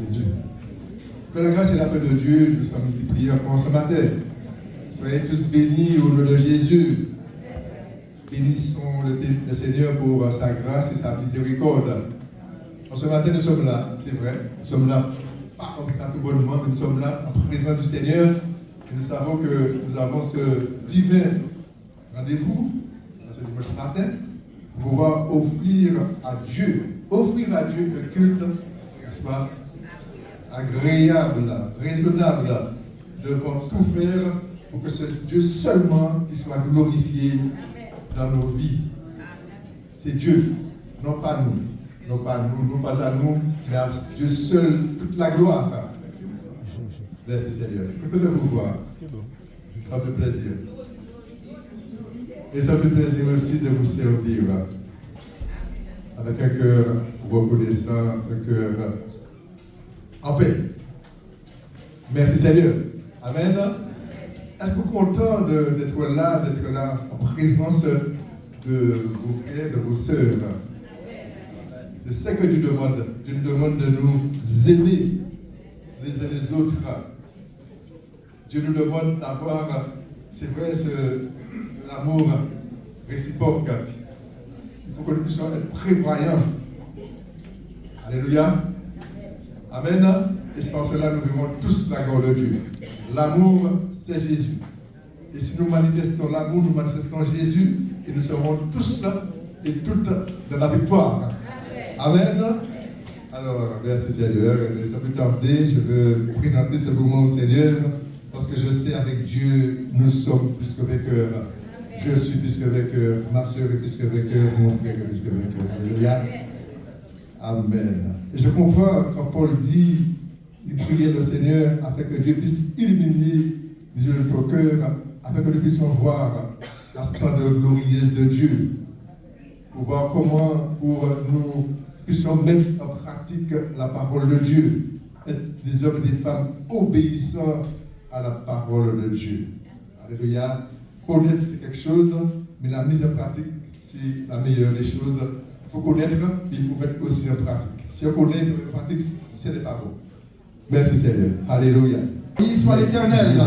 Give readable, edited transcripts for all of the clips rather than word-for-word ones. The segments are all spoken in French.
Jésus. Que la grâce et la paix de Dieu nous soient multipliées encore ce matin. Soyez tous bénis au nom de Jésus. Bénissons le Seigneur pour sa grâce et sa miséricorde. En ce matin, nous sommes là, c'est vrai. Nous sommes là, pas comme ça tout bonnement, mais nous sommes là en présence du Seigneur. Et nous savons que nous avons ce divin rendez-vous, ce dimanche matin, pour pouvoir offrir à Dieu un culte, n'est-ce pas, agréable, raisonnable. Nous devons tout faire pour que ce Dieu seulement qui soit glorifié dans nos vies. C'est Dieu, non pas nous. Non pas nous, non pas à nous, mais à Dieu seul toute la gloire. Merci Seigneur. Je peux vous voir. Ça fait plaisir. Et ça fait plaisir aussi de vous servir avec un cœur reconnaissant, un cœur en paix. Merci Seigneur. Amen. Est-ce que vous êtes content d'être là en présence de vos frères, de vos sœurs? C'est ça que Dieu demande. Dieu nous demande de nous aimer les uns les autres. Dieu nous demande d'avoir, c'est vrai, l'amour réciproque. Il faut que nous puissions être prévoyants. Alléluia. Amen. Et c'est pour cela que nous devons tous la gloire de Dieu. L'amour, c'est Jésus. Et si nous manifestons l'amour, nous manifestons Jésus, et nous serons tous et toutes dans la victoire. Amen. Alors, merci Seigneur. Sans plus tarder, je veux présenter ce moment au Seigneur, parce que je sais avec Dieu, nous sommes plus que vainqueurs. Je suis plus que vainqueur. Ma soeur est plus que vainqueur. Mon frère est plus que vainqueur. Alléluia. Amen. Et je comprends quand Paul dit, il priait le Seigneur afin que Dieu puisse illuminer les yeux de notre cœur, afin que nous puissions voir la splendeur glorieuse de Dieu. Pour voir comment, pour nous puissions mettre en pratique la parole de Dieu, être des hommes et des femmes obéissants à la parole de Dieu. Alléluia. Connaître, c'est quelque chose, mais la mise en pratique, c'est la meilleure des choses. Il faut connaître, mais il faut mettre aussi en pratique. Si on connaît en pratique, ce n'est pas bon. Merci Seigneur. Alléluia. Béni soit l'Éternel,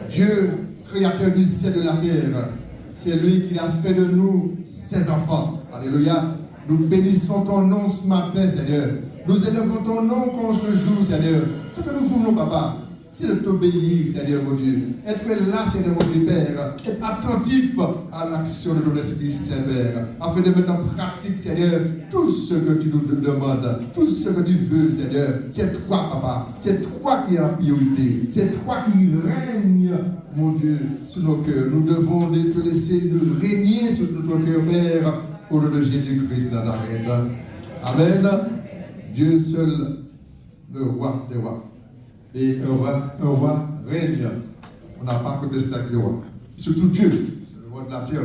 Dieu, créateur du ciel et de la terre. C'est lui qui a fait de nous ses enfants. Alléluia. Nous bénissons ton nom ce matin, Seigneur. Nous élevons ton nom contre ce jour, Seigneur. Ce que nous voulons, Papa, c'est de t'obéir, Seigneur mon Dieu. Être là, Seigneur mon Dieu, Père. Être attentif à l'action de ton Esprit Saint, Père. Afin de mettre en pratique, Seigneur, tout ce que tu nous demandes. Tout ce que tu veux, Seigneur. C'est toi, Papa. C'est toi qui es la priorité. C'est toi qui règnes, mon Dieu, sur nos cœurs. Nous devons te laisser nous régner sur notre cœur, Père, au nom de Jésus-Christ Nazareth. Amen. Dieu seul, le roi des rois. Et un roi règne. On n'a pas protesté avec le roi. Surtout Dieu, le roi de la terre.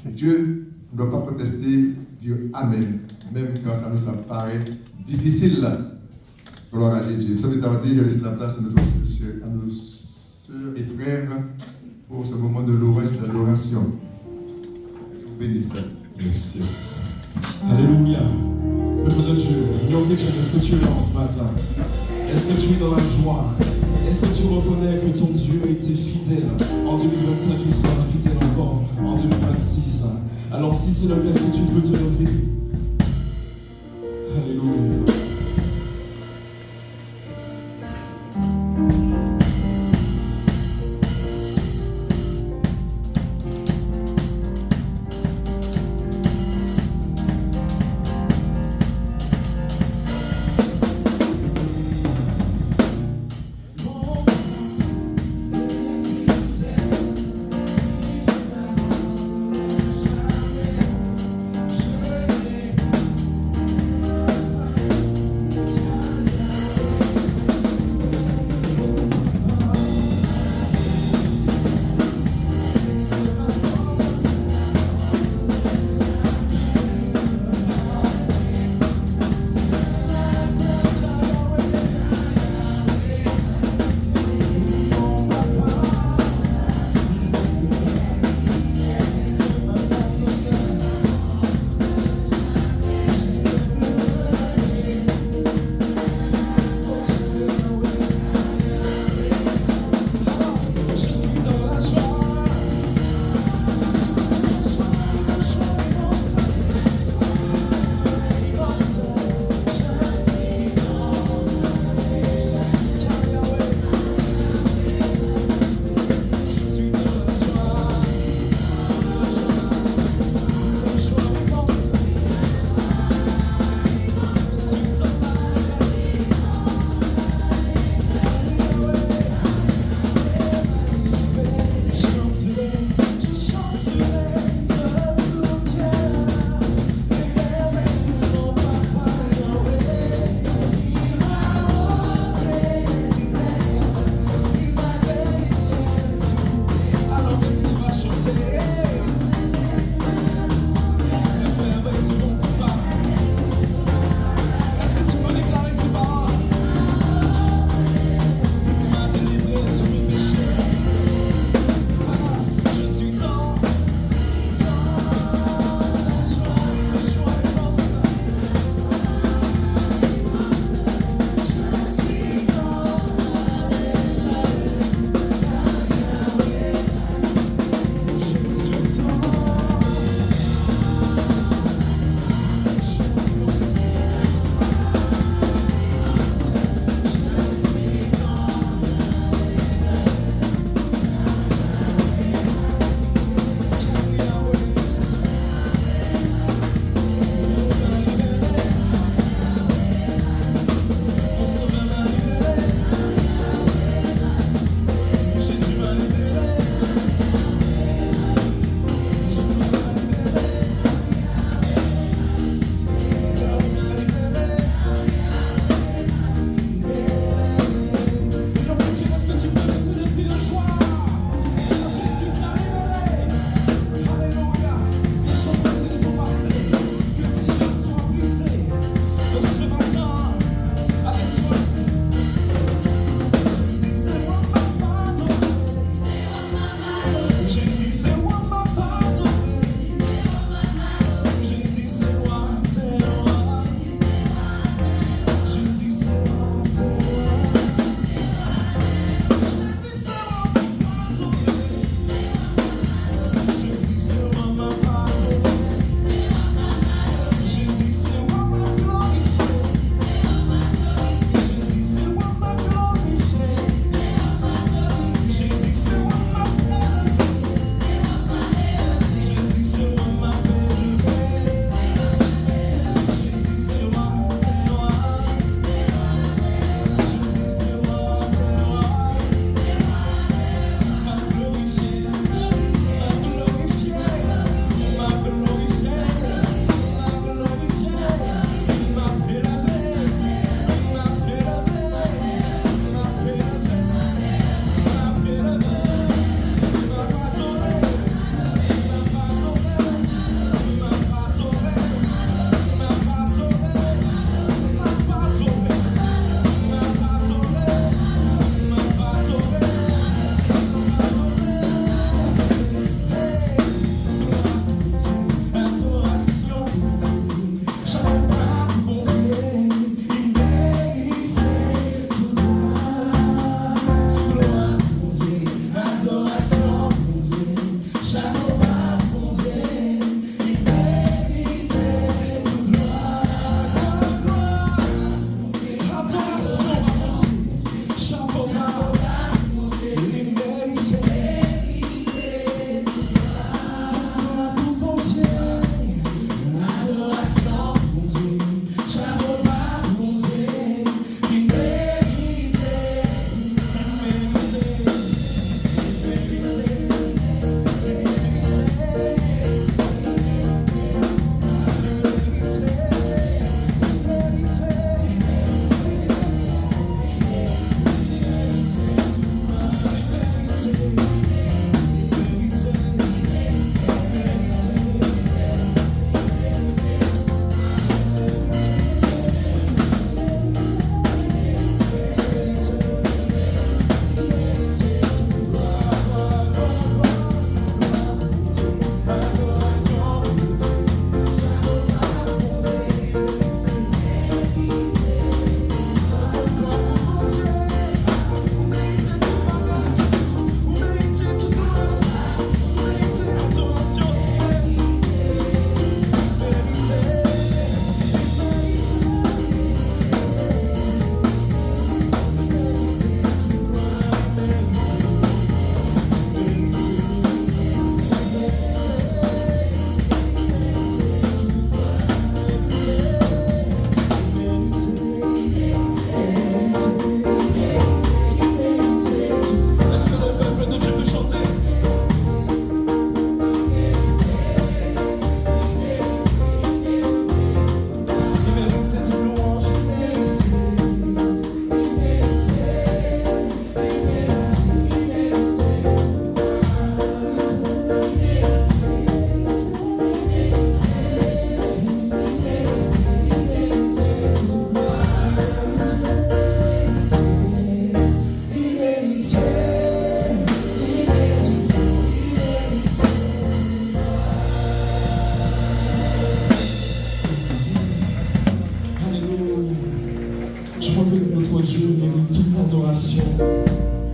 Dieu ne doit pas protester, dire Amen, même quand ça nous paraît difficile. Gloire à Jésus. Vous savez, je laisse la place à nos sœurs et frères pour ce moment de louange et d'adoration. Je vous bénisse. Merci. Alléluia. Peuple de Dieu, est-ce que tu es là ce matin? Est-ce que tu es dans la joie? Est-ce que tu reconnais que ton Dieu a été fidèle en 2025, il sera fidèle encore en 2026? Alors si c'est le cas, est-ce que tu peux te lever? Alléluia. Je crois que notre Dieu mérite toute l'adoration.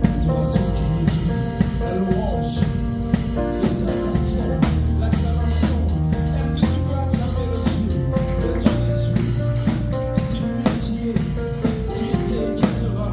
L'adoration qui lui dit, la louange, l'exaltation, l'acclamation. Est-ce que tu peux acclamer le Dieu Jésus? C'est lui qui était et qui sera.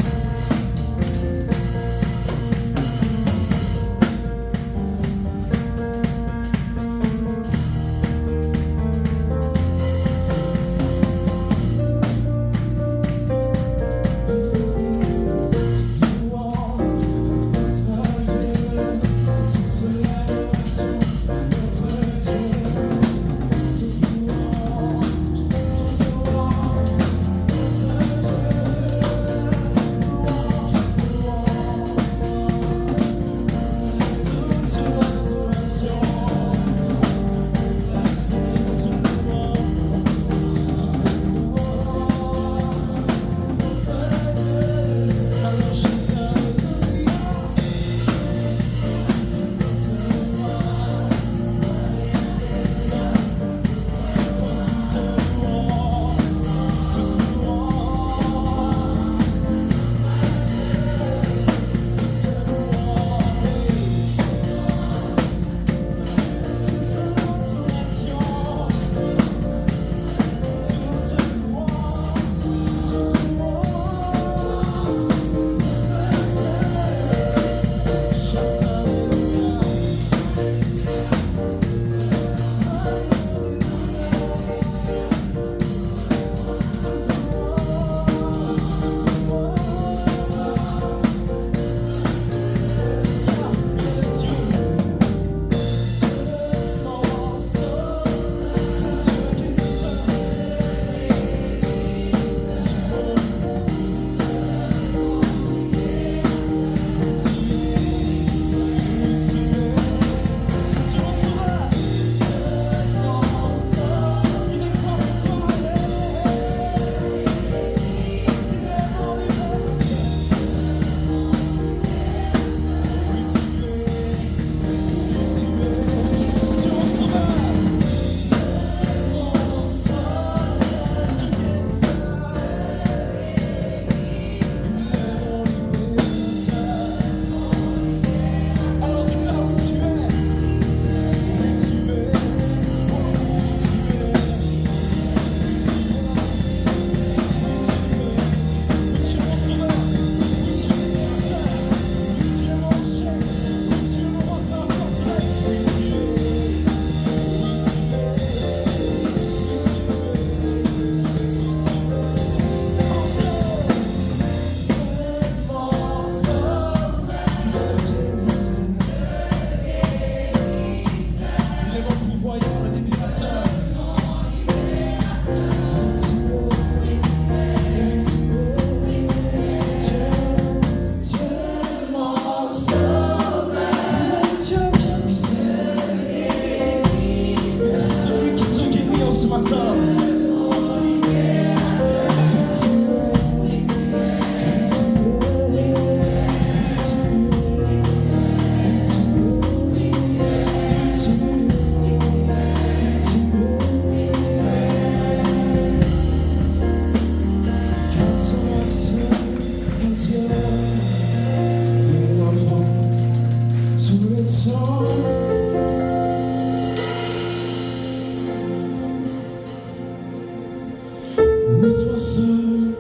Oui, toi seul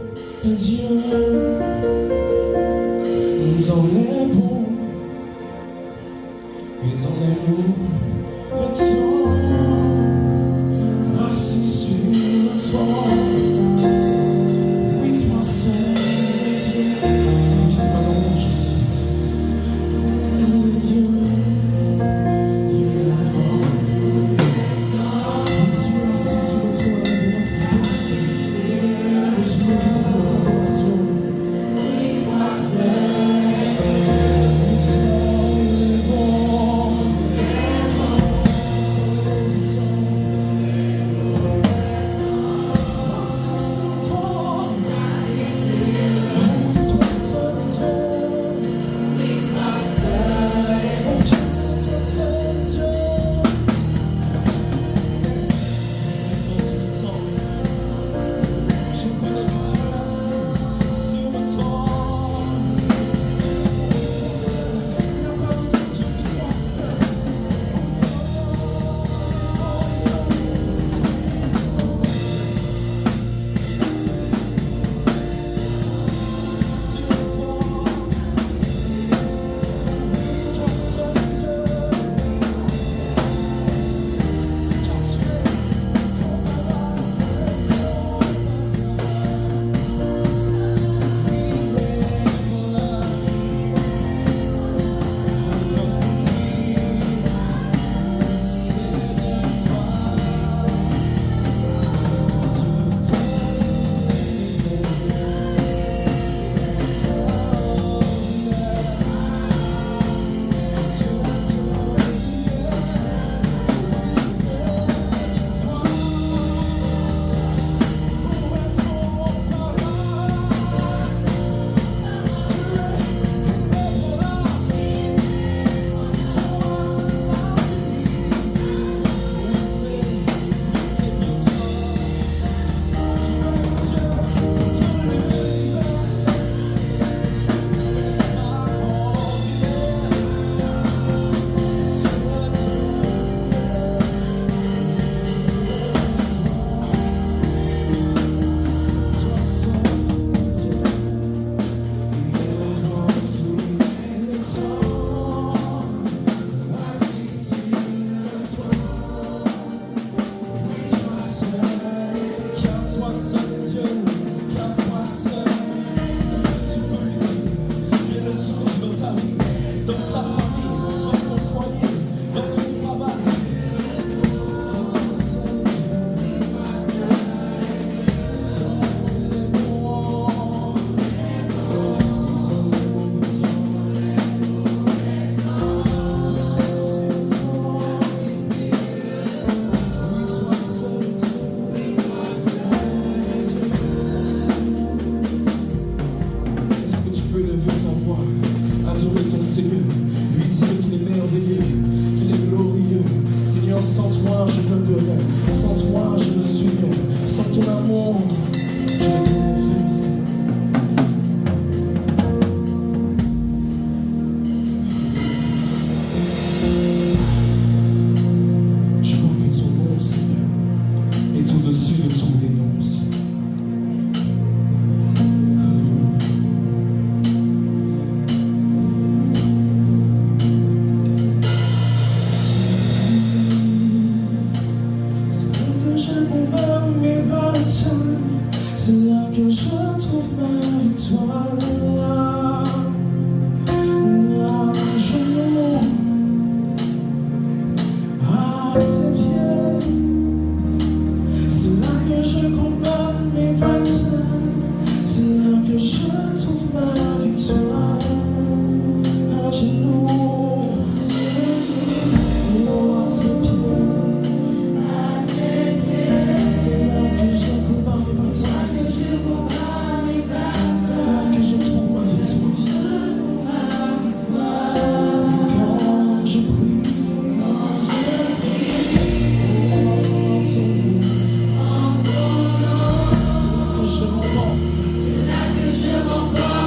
est Dieu, dans les bons et dans les mauvais temps, assis sur toi. Oui, toi seul est Dieu. Oui, c'est pas mon Jésus. Dieu, il est là. Tu es assis sur le trône de notre Père. Tu es notre adoration. toi. À genoux, à tes pieds, c'est là que je combats mes batailles, c'est là que je trouve ma victoire. À genoux, à tes pieds, c'est là que je combats mes batailles, c'est là que je trouve ma victoire. Et quand je prie, c'est là que je remporte.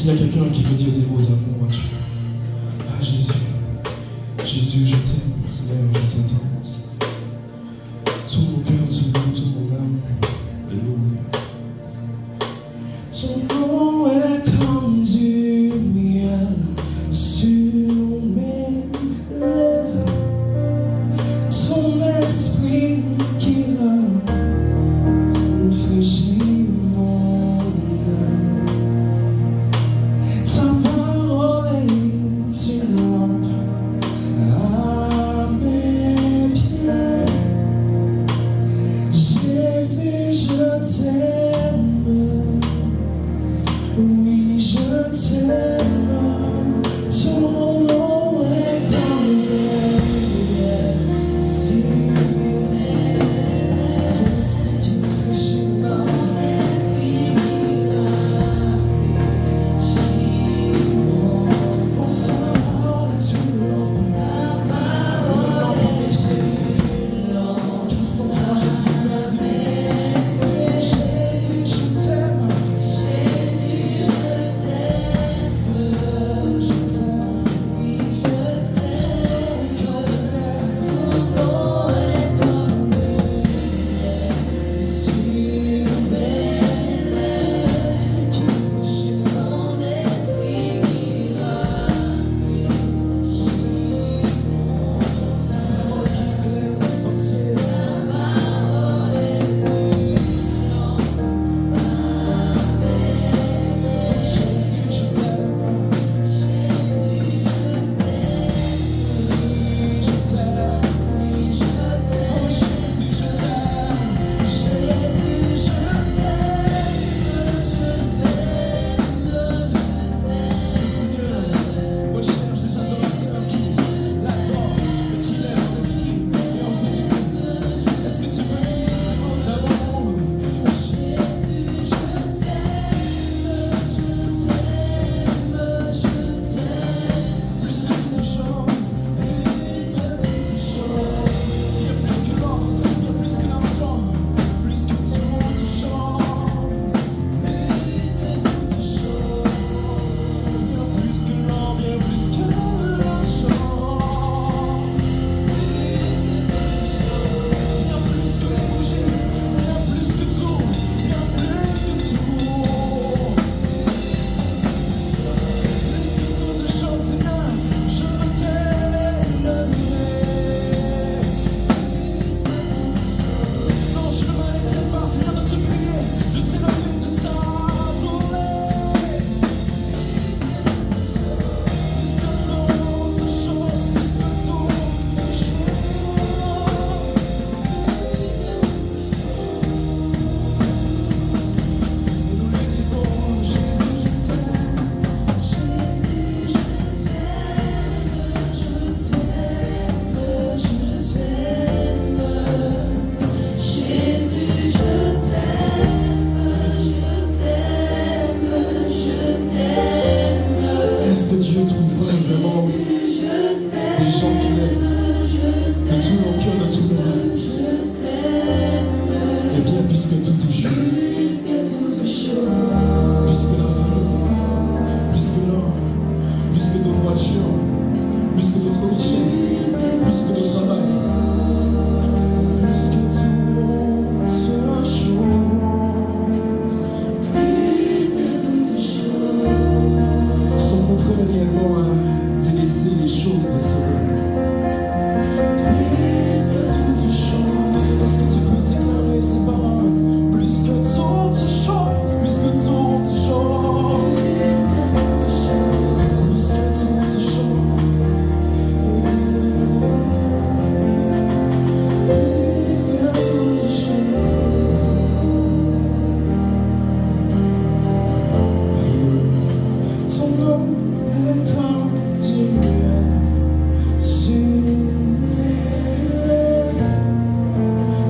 qu'il y a quelqu'un qui veut dire des mots d'amour à Dieu? Ah Jésus, Jésus, je t'aime, Seigneur, je t'adore. Tout mon cœur, tout mon âme. Alléluia. Ton nom est comme du miel sur mes lèvres. Ton esprit qui rafraîchit mon âme. Ta parole est une lampe à mes pieds. Jésus, je t'aime. Oui, je t'aime. Ton nom est comme le miel sur mes lèvres.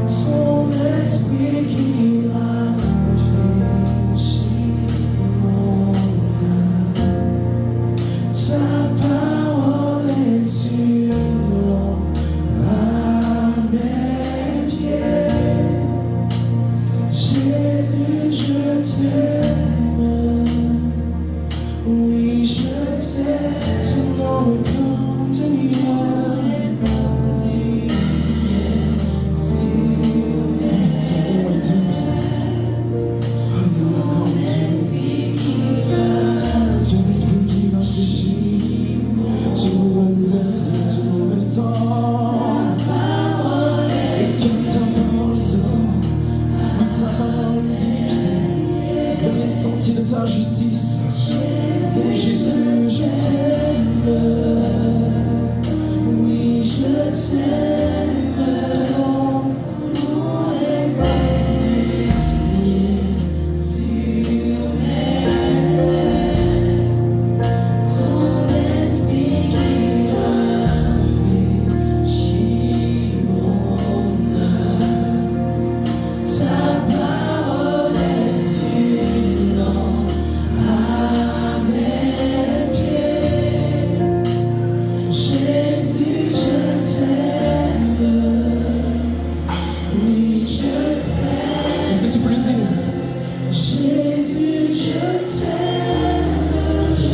Ton esprit qui rafraîchit mon âme. sentiers de ta justice. Oh Jésus, je t'aime. Oui, je t'aime. Ton nom est gravé sur mes lèvres. Ton esprit qui rafraîchit mon âme. Ta parole est une lampe à mes pieds. Jésus, je t'aime. Oui, je t'aime. Est-ce que tu peux le dire? Jésus, je t'aime. Je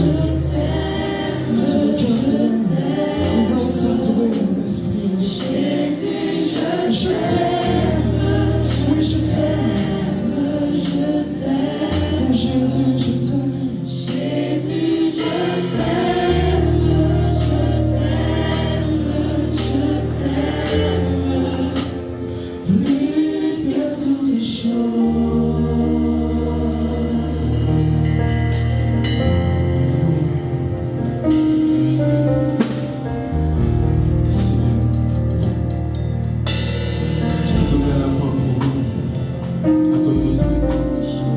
t'aime. De tout cœur, Seigneur. Nous voulons t'adorer, mon esprit. Jésus, je t'aime. Oui, je t'aime. Je t'aime. Oh Jésus, je t'aime. Jésus, je t'aime. Je t'aime. Plus que toutes les choses. Je te donne à la croix pour nous, à cause de nos péchés.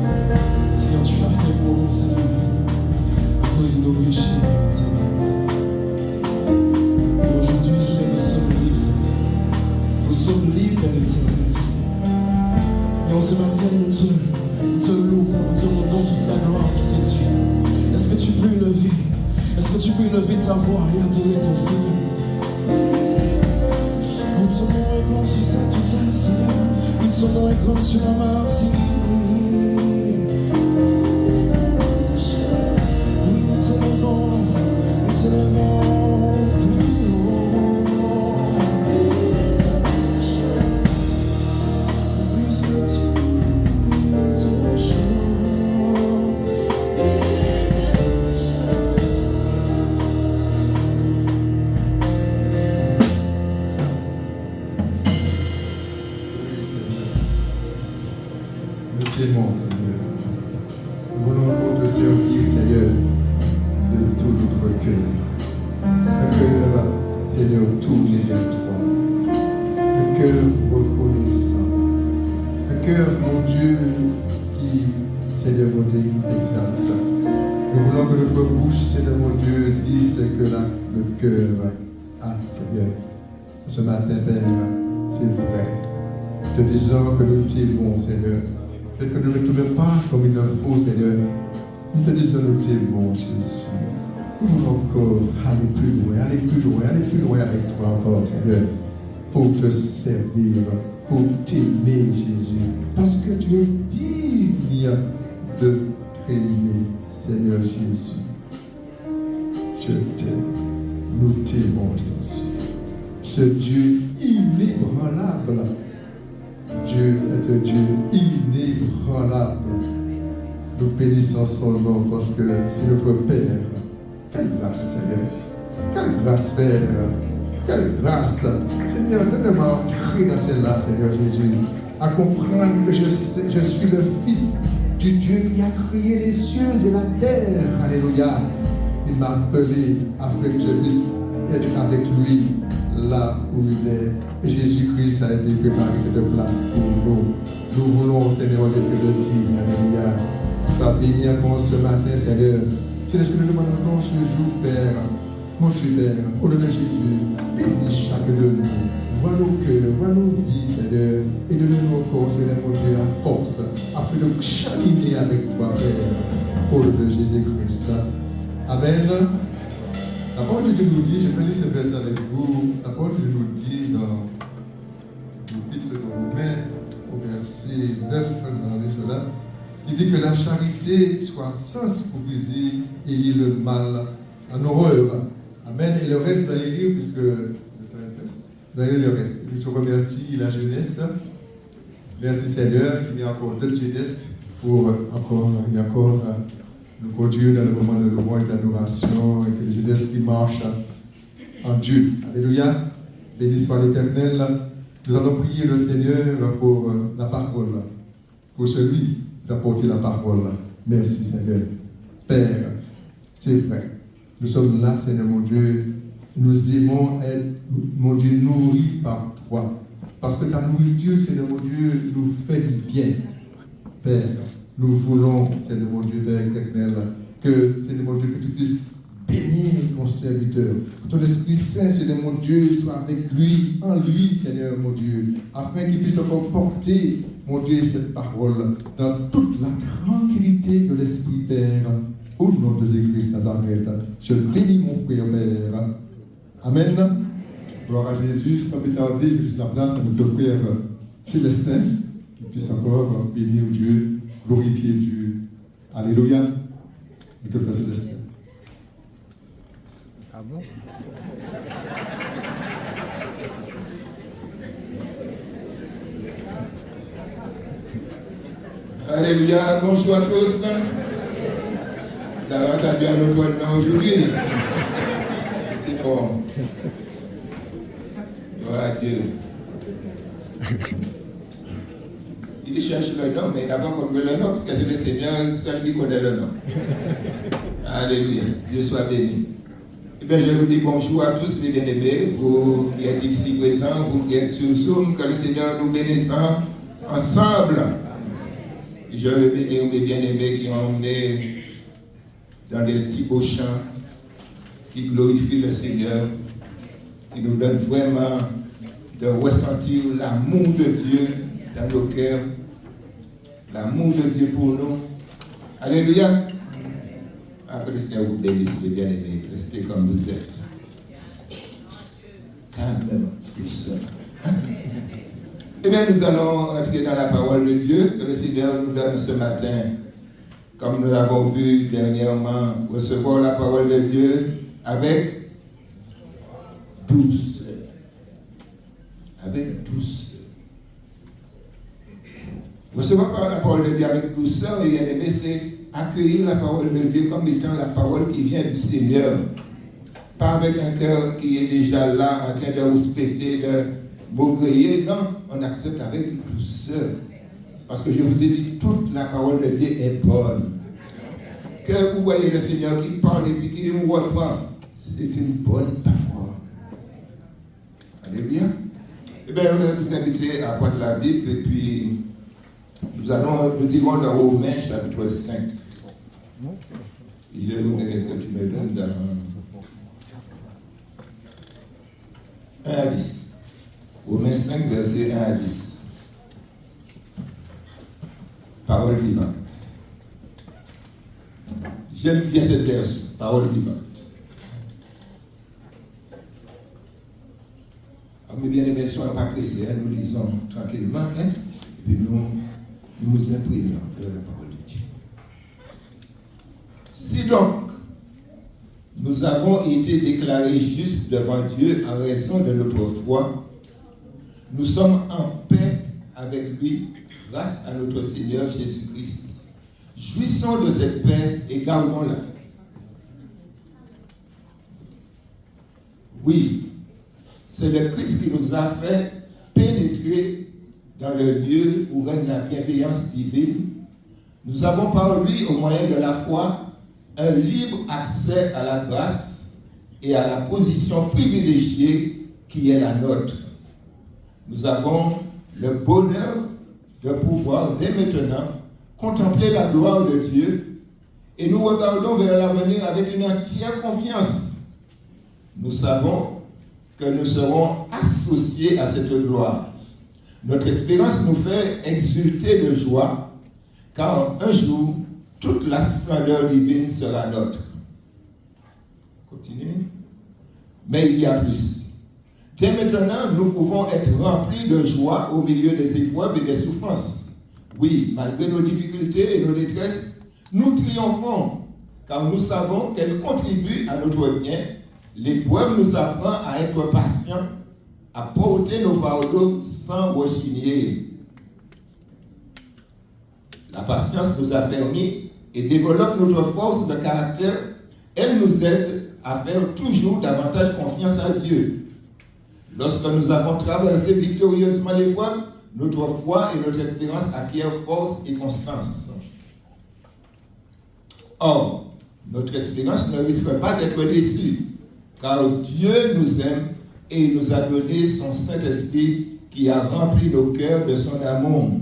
Seigneur, tu l'as fait pour nous, Seigneur, à cause de nos péchés, Seigneur. Et aujourd'hui, Seigneur, nous sommes libres, Seigneur. Nous sommes libres, Père éternel, Seigneur. Et en ce matin, nous te louons, nous te rendons toute la gloire qui t'est due. Est-ce que tu peux élever? Est-ce que tu peux élever ta voix et adorer ton Seigneur? Oui, ton nom est grand sur cette terre, Seigneur. Oui, ton nom est grand sur la matin. Oui, nous t'élevons plus haut. Plus que toutes choses. Oui, Seigneur. Nous t'aimons, Seigneur. Nous voulons encore te servir, Seigneur, de tout notre cœur. Un cœur, Seigneur, tourné vers toi. Un cœur reconnaissant. Un cœur, mon Dieu, qui, Seigneur, mon Dieu, t'exalte. Nous voulons que notre bouche, Seigneur, mon Dieu, dise ce que le cœur a, Seigneur. Ce matin, Père, c'est vrai. Te disons que nous t'aimons, Seigneur. Peut-être que nous ne te même pas comme il le faut, Seigneur. Nous te disons nous t'aimons, Jésus. Nous voulons encore aller plus loin, aller plus loin, aller plus loin avec toi encore, Seigneur. Pour te servir, pour t'aimer, Jésus. Parce que tu es digne de t'aimer, Seigneur Jésus. Je t'aime. Nous t'aimons, Jésus. Ce Dieu inébranlable. Dieu est un Dieu inébranlable. Nous bénissons son nom parce que c'est notre Père. Quelle grâce, Seigneur. Quelle grâce, Père. Quelle grâce. Seigneur, donne-moi à entrer dans celle-là, Seigneur Jésus. À comprendre que je suis le Fils du Dieu qui a créé les cieux et la terre. Alléluia. Il m'a appelé afin que je puisse être avec lui là où il est. Et Jésus-Christ a été préparé cette place pour nous. Nous voulons, Seigneur, être le digne. Alléluia. Sois béni encore ce matin, Seigneur. C'est ce que nous demandons encore ce jour, Père. Mon Dieu, Père, au nom de Jésus, bénis chacun de nous. Vois nos cœurs, vois nos vies, Seigneur. Et donne-nous encore, Seigneur, mon Dieu, la force afin de cheminer avec toi, Père. Au nom de Jésus-Christ. Amen. La parole de Dieu nous dit, je vais lire ce verset avec vous. La parole de Dieu nous dit dans l'Épître de Romains, au verset 9, dans cela, il dit que la charité soit sans hypocrisie et ayez le mal en horreur. Amen. Et le reste, vous allez lire, puisque le temps est presse. Vous allez lire le reste. Je remercie la jeunesse. Merci Seigneur, qu'il y a encore d'autres jeunesse pour encore nous conduire dans le moment de louange et d'adoration, et que les jeunesses qui marchent en Dieu. Alléluia. Béni soit l'Éternel. Nous allons prier le Seigneur pour la parole, pour celui qui a porté la parole. Merci Seigneur. Père, c'est vrai. Nous sommes là, Seigneur mon Dieu. Nous aimons être, mon Dieu, nourris par toi. Parce que ta nourriture, Seigneur mon Dieu, nous fait du bien. Père, nous voulons, Seigneur mon Dieu, Père éternel, que, Seigneur mon Dieu, que tu puisses bénir ton serviteur. Que ton Esprit Saint, Seigneur mon Dieu, soit avec lui, en lui, Seigneur mon Dieu, afin qu'il puisse comporter, mon Dieu, cette parole dans toute la tranquillité de l'Esprit, Père. Au nom de Jésus-Christ Nazareth, je bénis mon frère, Père. Amen. Gloire à Jésus. Sans plus tarder, je laisse la place à notre frère Célestin, qui puisse encore bénir Dieu, glorifier Dieu. Alléluia. Notre frère Célestin. Ah bon? Alléluia, bonjour à tous. Vous avez entendu un autre nom aujourd'hui. C'est bon. Gloire à Dieu. Il cherche le nom, mais il n'a pas compris le nom, parce que c'est le Seigneur seul qui connaît le nom. Alléluia. Dieu soit béni. Eh bien, je vous dis bonjour à tous les bien-aimés, vous qui êtes ici présents, vous qui êtes sur Zoom, que le Seigneur nous bénisse ensemble. Je veux bénir mes bien-aimés qui ont emmené dans des si beaux chants qui glorifient le Seigneur, qui nous donnent vraiment de ressentir l'amour de Dieu dans nos cœurs, l'amour de Dieu pour nous. Alléluia. Que le Seigneur vous bénisse, les bien-aimés. Restez comme vous êtes. Calme, douceur. Eh bien, nous allons entrer dans la parole de Dieu que le Seigneur nous donne ce matin. Comme nous l'avons vu dernièrement, recevoir la parole de Dieu avec douceur. Avec douceur. Recevoir la parole de Dieu avec douceur, et bien aimé, c'est accueillir la parole de Dieu comme étant la parole qui vient du Seigneur. Pas avec un cœur qui est déjà là, en train de respecter, de maugréer. Non, on accepte avec douceur. Parce que je vous ai dit, toute la parole de Dieu est bonne. Que vous voyez le Seigneur qui parle et puis qui nous reprend, c'est une bonne parole. Alléluia. Eh bien, je vais vous inviter à prendre la Bible et puis nous irons dans Romains chapitre 5. Je vais vous donner que tu me donnes dans 1 à 10. Romains 5, verset 1 à 10. Parole vivante. J'aime bien cette version, parole vivante. Mes bien-aimés, ne soyons pas pressés, hein, nous lisons tranquillement, hein, et puis nous imprégnons de la parole de Dieu. Si donc, nous avons été déclarés justes devant Dieu en raison de notre foi, nous sommes en paix avec lui grâce à notre Seigneur Jésus-Christ. Jouissons de cette paix et gardons-la. Oui, c'est le Christ qui nous a fait pénétrer dans le lieu où règne la bienveillance divine. Nous avons par lui, au moyen de la foi, un libre accès à la grâce et à la position privilégiée qui est la nôtre. Nous avons le bonheur de pouvoir, dès maintenant, contempler la gloire de Dieu et nous regardons vers l'avenir avec une entière confiance. Nous savons que nous serons associés à cette gloire. Notre espérance nous fait exulter de joie, car un jour, toute la splendeur divine sera nôtre. Continue. Mais il y a plus. Dès maintenant, nous pouvons être remplis de joie au milieu des épreuves et des souffrances. Oui, malgré nos difficultés et nos détresses, nous triomphons, car nous savons qu'elles contribuent à notre bien. L'épreuve nous apprend à être patients, à porter nos fardeaux sans rechigner. La patience nous affermit et développe notre force de caractère. Elle nous aide à faire toujours davantage confiance à Dieu. Lorsque nous avons traversé victorieusement l'épreuve, notre foi et notre espérance acquièrent force et constance. Or, notre espérance ne risque pas d'être déçue, car Dieu nous aime et il nous a donné son Saint-Esprit qui a rempli nos cœurs de son amour.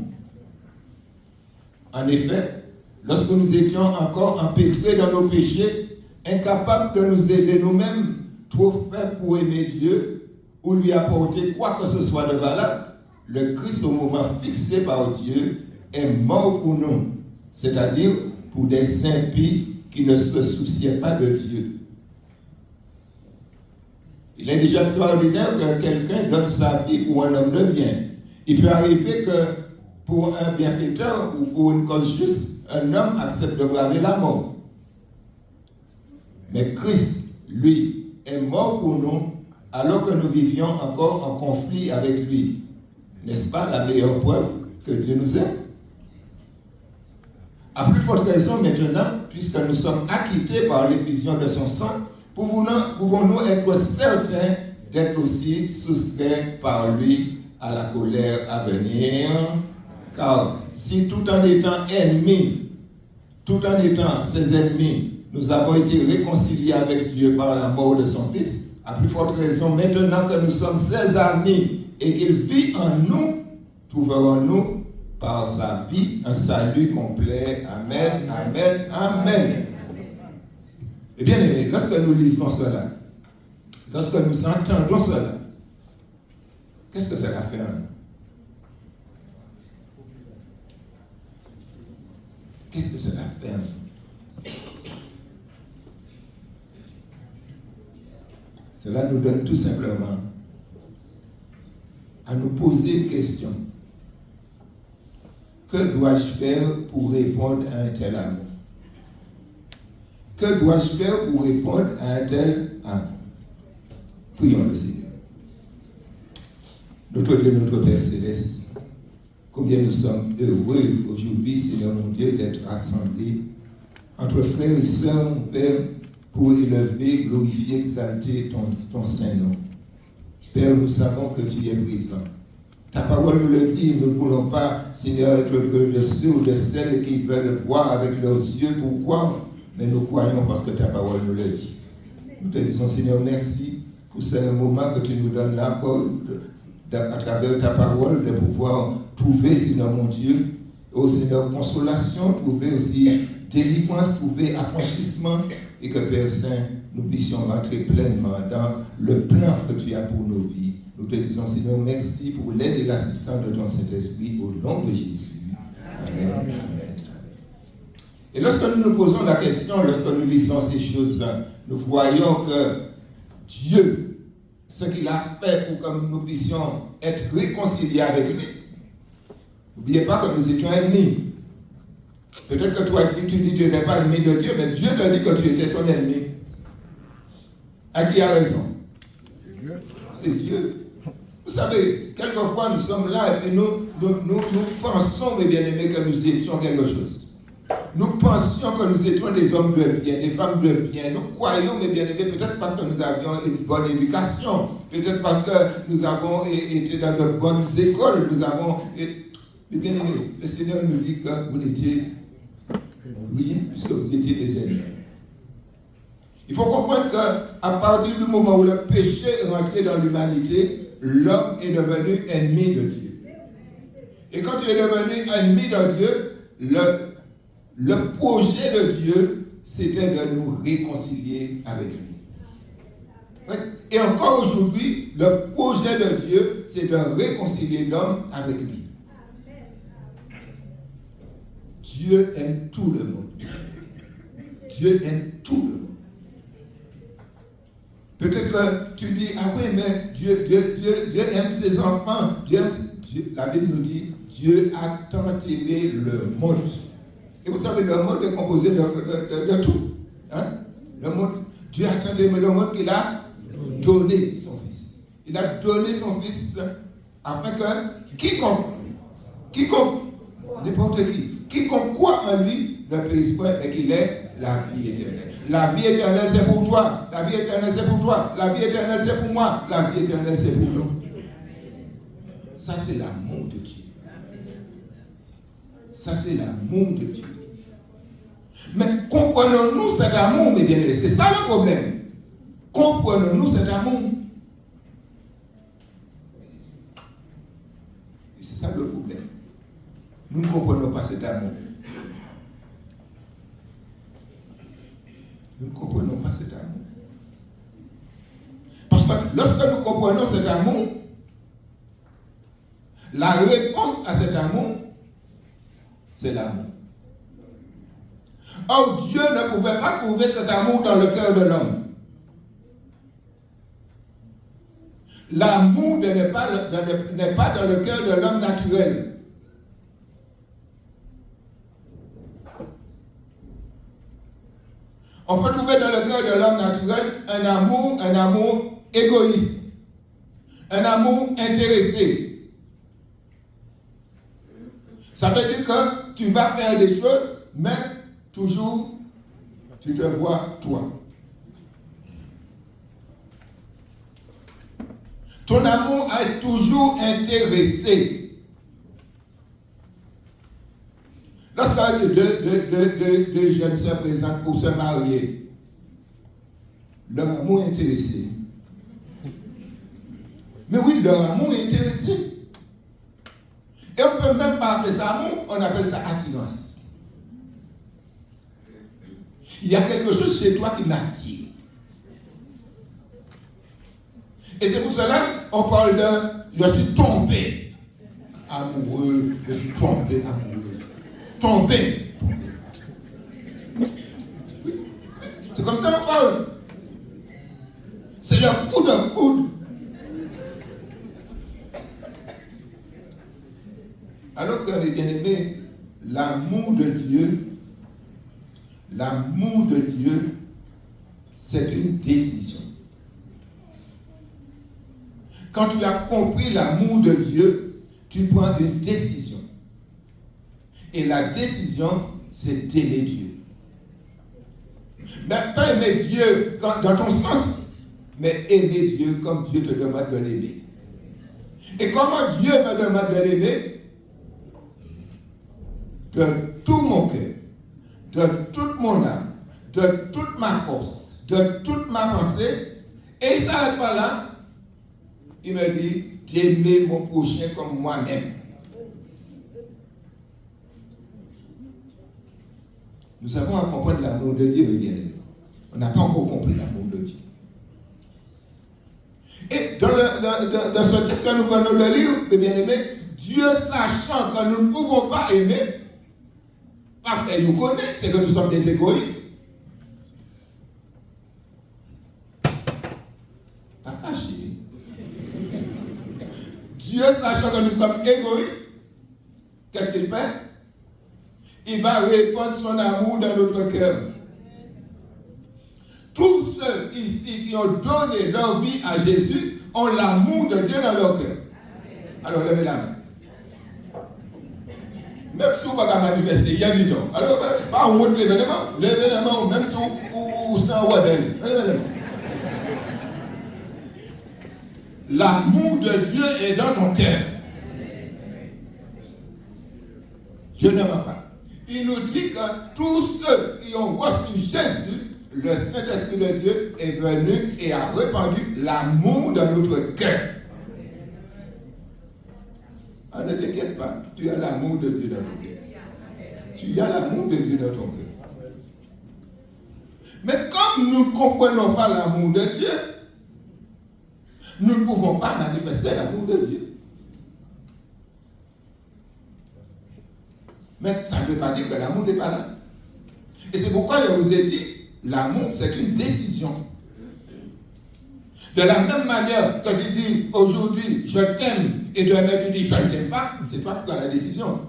En effet, lorsque nous étions encore empêtrés dans nos péchés, incapables de nous aider nous-mêmes, trop faibles pour aimer Dieu ou lui apporter quoi que ce soit de valable, le Christ au moment fixé par Dieu est mort pour nous, c'est-à-dire pour des impies qui ne se souciaient pas de Dieu. Il est déjà extraordinaire que quelqu'un donne sa vie pour un homme de bien. Il peut arriver que pour un bienfaiteur ou pour une cause juste, un homme accepte de braver la mort. Mais Christ, lui, est mort pour nous alors que nous vivions encore en conflit avec lui. N'est-ce pas la meilleure preuve que Dieu nous aime? À plus forte raison maintenant, puisque nous sommes acquittés par l'effusion de son sang, pouvons-nous être certains d'être aussi soustraits par lui à la colère à venir? Car si tout en étant ennemis, tout en étant ses ennemis, nous avons été réconciliés avec Dieu par la mort de son Fils, à plus forte raison, maintenant que nous sommes ses amis et qu'il vit en nous, trouverons-nous par sa vie un salut complet. Amen, amen, amen. Eh bien, lorsque nous lisons cela, lorsque nous entendons cela, qu'est-ce que cela fait en nous? Qu'est-ce que cela fait en nous? Cela nous donne tout simplement à nous poser une question. Que dois-je faire pour répondre à un tel amour? Que dois-je faire pour répondre à un tel amour? Prions le Seigneur. Notre Dieu, notre Père Céleste, combien nous sommes heureux aujourd'hui, Seigneur mon Dieu, d'être rassemblés entre frères et sœurs, mon Père, pour élever, glorifier, exalter ton Saint-Nom. Père, nous savons que tu es présent. Ta parole nous le dit, nous ne voulons pas, Seigneur, être de ceux ou de celles qui veulent voir avec leurs yeux. Pourquoi? Mais nous croyons parce que ta parole nous le dit. Nous te disons, Seigneur, merci pour ce moment que tu nous donnes là encore, à travers ta parole, de pouvoir trouver, Seigneur mon Dieu, au Seigneur, consolation, trouver aussi délivrance, trouver affranchissement, et que Père Saint, nous puissions rentrer pleinement dans le plan que tu as pour nos vies. Nous te disons, Seigneur, merci pour l'aide et l'assistance de ton Saint-Esprit au nom de Jésus. Amen. Amen. Et lorsque nous nous posons la question, lorsque nous lisons ces choses, nous voyons que Dieu, ce qu'il a fait pour que nous puissions être réconciliés avec lui, n'oubliez pas que nous étions ennemis. Peut-être que toi, tu dis que tu n'es pas ennemi de Dieu, mais Dieu te dit que tu étais son ennemi. À qui a raison? C'est Dieu. Vous savez, quelquefois nous sommes là et puis nous pensons, mes bien-aimés, que nous étions quelque chose. Nous pensions que nous étions des hommes de bien, des femmes de bien. Nous croyons, mes bien-aimés, peut-être parce que nous avions une bonne éducation, peut-être parce que nous avons été dans de bonnes écoles, mes bien-aimés, le Seigneur nous dit que vous n'étiez rien puisque vous étiez des ennemis. Il faut comprendre qu'à partir du moment où le péché est rentré dans l'humanité, l'homme est devenu ennemi de Dieu. Et quand il est devenu ennemi de Dieu, le projet de Dieu, c'était de nous réconcilier avec lui. Et encore aujourd'hui, le projet de Dieu, c'est de réconcilier l'homme avec lui. Dieu aime tout le monde. Dieu aime tout le monde. Peut-être que tu dis, ah oui, mais Dieu aime ses enfants. La Bible nous dit, Dieu a tant aimé le monde. Et vous savez, le monde est composé de tout. Hein? Le monde, Dieu a tant aimé le monde qu'il a donné son Fils. Il a donné son Fils afin que quiconque, n'importe quiconque croit en lui ne périsse point, mais qu'il ait la vie éternelle. La vie éternelle, c'est pour toi. La vie éternelle, c'est pour toi. La vie éternelle, c'est pour moi. La vie éternelle, c'est pour nous. Ça, c'est l'amour de Dieu. Ça, c'est l'amour de Dieu. Mais comprenons-nous cet amour, mes bien-aimés? C'est ça le problème. Comprenons-nous cet amour? Et c'est ça le problème. Nous ne comprenons pas cet amour. Nous ne comprenons pas cet amour. Parce que lorsque nous comprenons cet amour, la réponse à cet amour, c'est l'amour. Or, Dieu ne pouvait pas trouver cet amour dans le cœur de l'homme. L'amour n'est pas dans le cœur de l'homme naturel. On peut trouver dans le cœur de l'homme naturel un amour égoïste, un amour intéressé. Ça veut dire que tu vas faire des choses, mais toujours tu te vois toi. Ton amour est toujours intéressé. Lorsque deux jeunes se présentent pour se marier, leur amour est intéressé. Mais oui, leur amour est intéressé. Et on ne peut même pas appeler ça amour, on appelle ça attirance. Il y a quelque chose chez toi qui m'attire. Et c'est pour cela qu'on parle de je suis tombé amoureux, je suis tombé amoureux. Tombé. Oui. C'est comme ça qu'on parle. C'est le coup de coude. Alors que les bien-aimés, l'amour de Dieu, c'est une décision. Quand tu as compris l'amour de Dieu, tu prends une décision. Et la décision, c'est d'aimer Dieu. Mais pas aimer Dieu dans ton sens, mais aimer Dieu comme Dieu te demande de l'aimer. Et comment Dieu me demande de l'aimer? De tout mon cœur, de toute mon âme, de toute ma force, de toute ma pensée. Et il ne s'arrête pas là. Il me dit d'aimer mon prochain comme moi-même. Nous avons à comprendre l'amour de Dieu, bien aimé. On n'a pas encore compris l'amour de Dieu. Et dans ce texte que nous venons de lire, mes bien-aimés, Dieu sachant que nous ne pouvons pas aimer, parce qu'il nous connaît, c'est que nous sommes des égoïstes. Pas fâché. Dieu sachant que nous sommes égoïstes, qu'est-ce qu'il fait? Il va répandre son amour dans notre cœur. Tous ceux ici qui ont donné leur vie à Jésus ont l'amour de Dieu dans leur cœur. Alors levez la main. Même si vous ne pouvez pas manifester, il y a du temps. Alors, pas au monde l'événement, même si vous êtes en Wadel. L'amour de Dieu est dans ton cœur. Dieu ne ment pas. Il nous dit que tous ceux qui ont reçu Jésus, le Saint-Esprit de Dieu est venu et a répandu l'amour dans notre cœur. Ah, ne t'inquiète pas, tu as l'amour de Dieu dans ton cœur. Tu as l'amour de Dieu dans ton cœur. Mais comme nous ne comprenons pas l'amour de Dieu, nous ne pouvons pas manifester l'amour de Dieu. Mais ça ne veut pas dire que l'amour n'est pas là. Et c'est pourquoi je vous ai dit, l'amour, c'est une décision. De la même manière que tu dis aujourd'hui, je t'aime, et demain tu dis, je ne t'aime pas, c'est toi qui as la décision.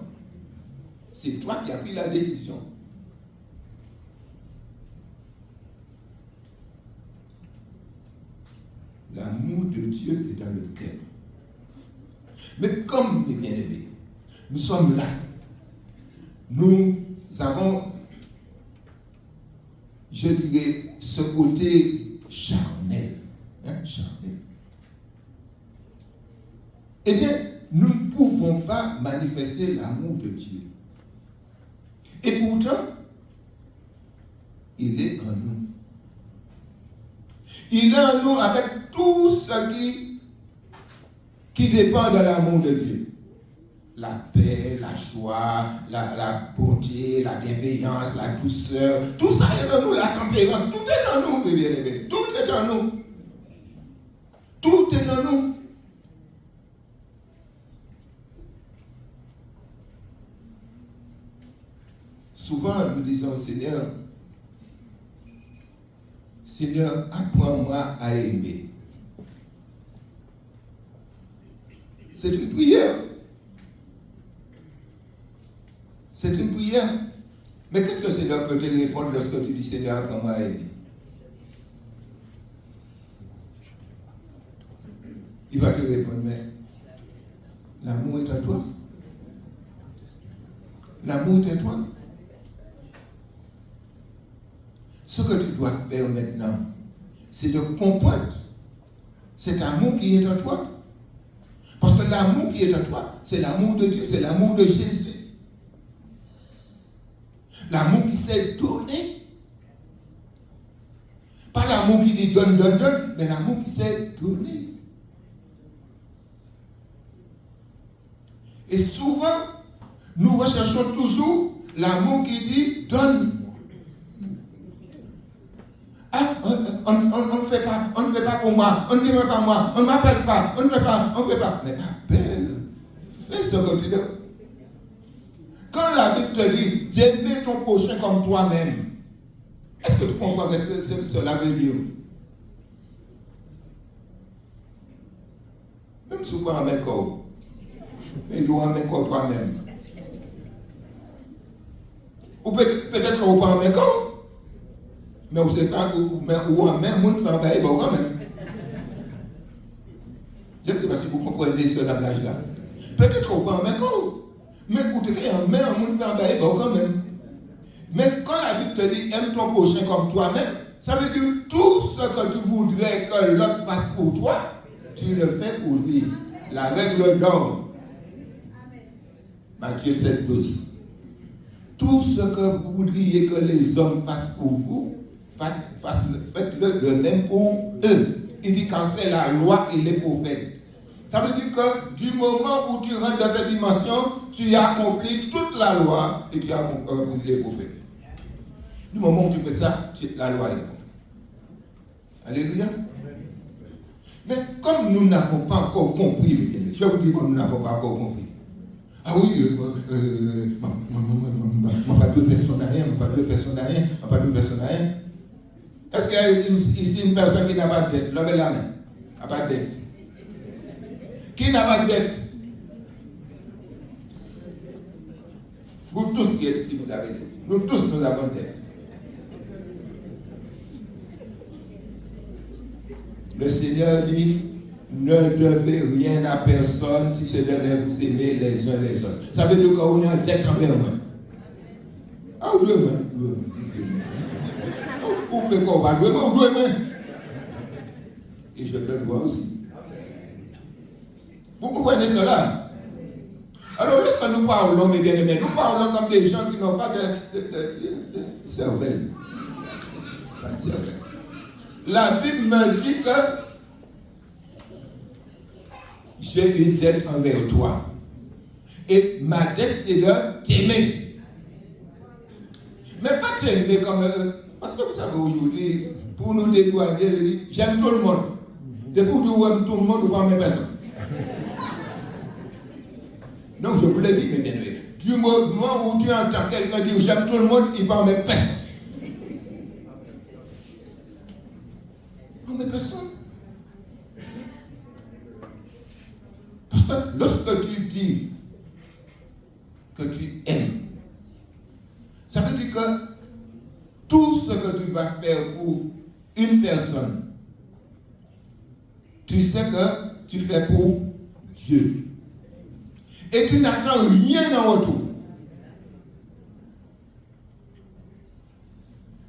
C'est toi qui as pris la décision. L'amour de Dieu est dans le cœur. Mais comme les bien-aimés, nous sommes là. Nous avons, je dirais, ce côté charnel. Charnel. Eh bien, nous ne pouvons pas manifester l'amour de Dieu. Et pourtant, il est en nous. Il est en nous avec tout ce qui dépend de l'amour de Dieu. La paix, la joie, la bonté, la bienveillance, la douceur, tout ça est en nous, la tempérance, tout est en nous, mes bien-aimés. Tout est en nous. Tout est en nous. Souvent, nous disons au Seigneur, Seigneur, apprends-moi à aimer. C'est une prière. C'est une prière. Mais qu'est-ce que le Seigneur peut te répondre lorsque tu dis, Seigneur, apprends-moi à aimer? Il va te répondre, mais l'amour est en toi. L'amour est en toi. Ce que tu dois faire maintenant, c'est de comprendre cet amour qui est en toi. Parce que l'amour qui est en toi, c'est l'amour de Dieu, c'est l'amour de Jésus. L'amour qui s'est donné. Pas l'amour qui dit donne, donne, donne, mais l'amour qui s'est donné. Et souvent, nous recherchons toujours l'amour qui dit donne. Ah, on ne fait pas pour moi, on ne dit pas moi, on ne m'appelle pas, on ne fait pas, on ne fait pas. Mais appelle, fais ce que tu veux. Quand la Bible te dit d'aimer ton prochain comme toi-même, est-ce que tu comprends ce que cela veut dire? Même si tu pas en même corps, mais tu dois en même corps toi-même. Ou peut-être qu'on pas en même corps. Mais vous êtes pas, ou en même monde fait un bail quand même. Je ne sais pas si vous comprenez ce langage-là. Peut-être qu'on va en même corps. Mais vous êtes en même monde fait un bail quand même. Mais quand la Bible te dit aime ton prochain comme toi-même, ça veut dire tout ce que tu voudrais que l'autre fasse pour toi, tu le fais pour lui. La règle d'or. Matthieu 7, 12. Tout ce que vous voudriez que les hommes fassent pour vous, faites-le de même pour eux. Il dit quand c'est la loi et les prophètes. Ça veut dire que du moment où tu rentres dans cette dimension, tu as accompli toute la loi et tu as accompli les prophètes. Du moment où tu fais ça, la loi est bon. Alléluia. Mais comme nous n'avons pas encore compris, je vous dis que nous n'avons pas encore compris. Ah oui, pas deux personnes à rien, pas deux personnes à rien, pas deux personnes à rien. Est-ce qu'il y a ici une personne qui n'a pas de dette? Levez la main. N'a pas de dette. Qui n'a pas de dette? Vous tous qui êtes ici, vous avez dette. Nous tous, nous avons dette. Le Seigneur dit, ne devez rien à personne si c'est de vous aimer les uns les autres. Ça veut dire qu'on est en dette envers moi. Ah, ou deux mains. Ou peut qu'on va deux mains. Et je te le vois aussi. Vous comprenez cela? Alors, lorsque nous parlons, mes bien-aimés, nous parlons comme des gens qui n'ont pas de cervelle. Pas de cervelle. La Bible me dit que j'ai une dette envers toi. Et ma dette, c'est de t'aimer. Mais pas t'aimer comme... parce que vous savez, aujourd'hui, pour nous dédouaner, j'aime tout le monde. Depuis que vous aimez tout le monde, vous ne pas personne. Donc, je vous l'ai dit, mes bien-aimés. Du moment où tu entends quelqu'un dire j'aime tout le monde, il ne va même personne. Non, mais personne. Parce que lorsque tu dis que tu aimes, ça veut dire que tout ce que tu vas faire pour une personne, tu sais que tu fais pour Dieu. Et tu n'attends rien en retour.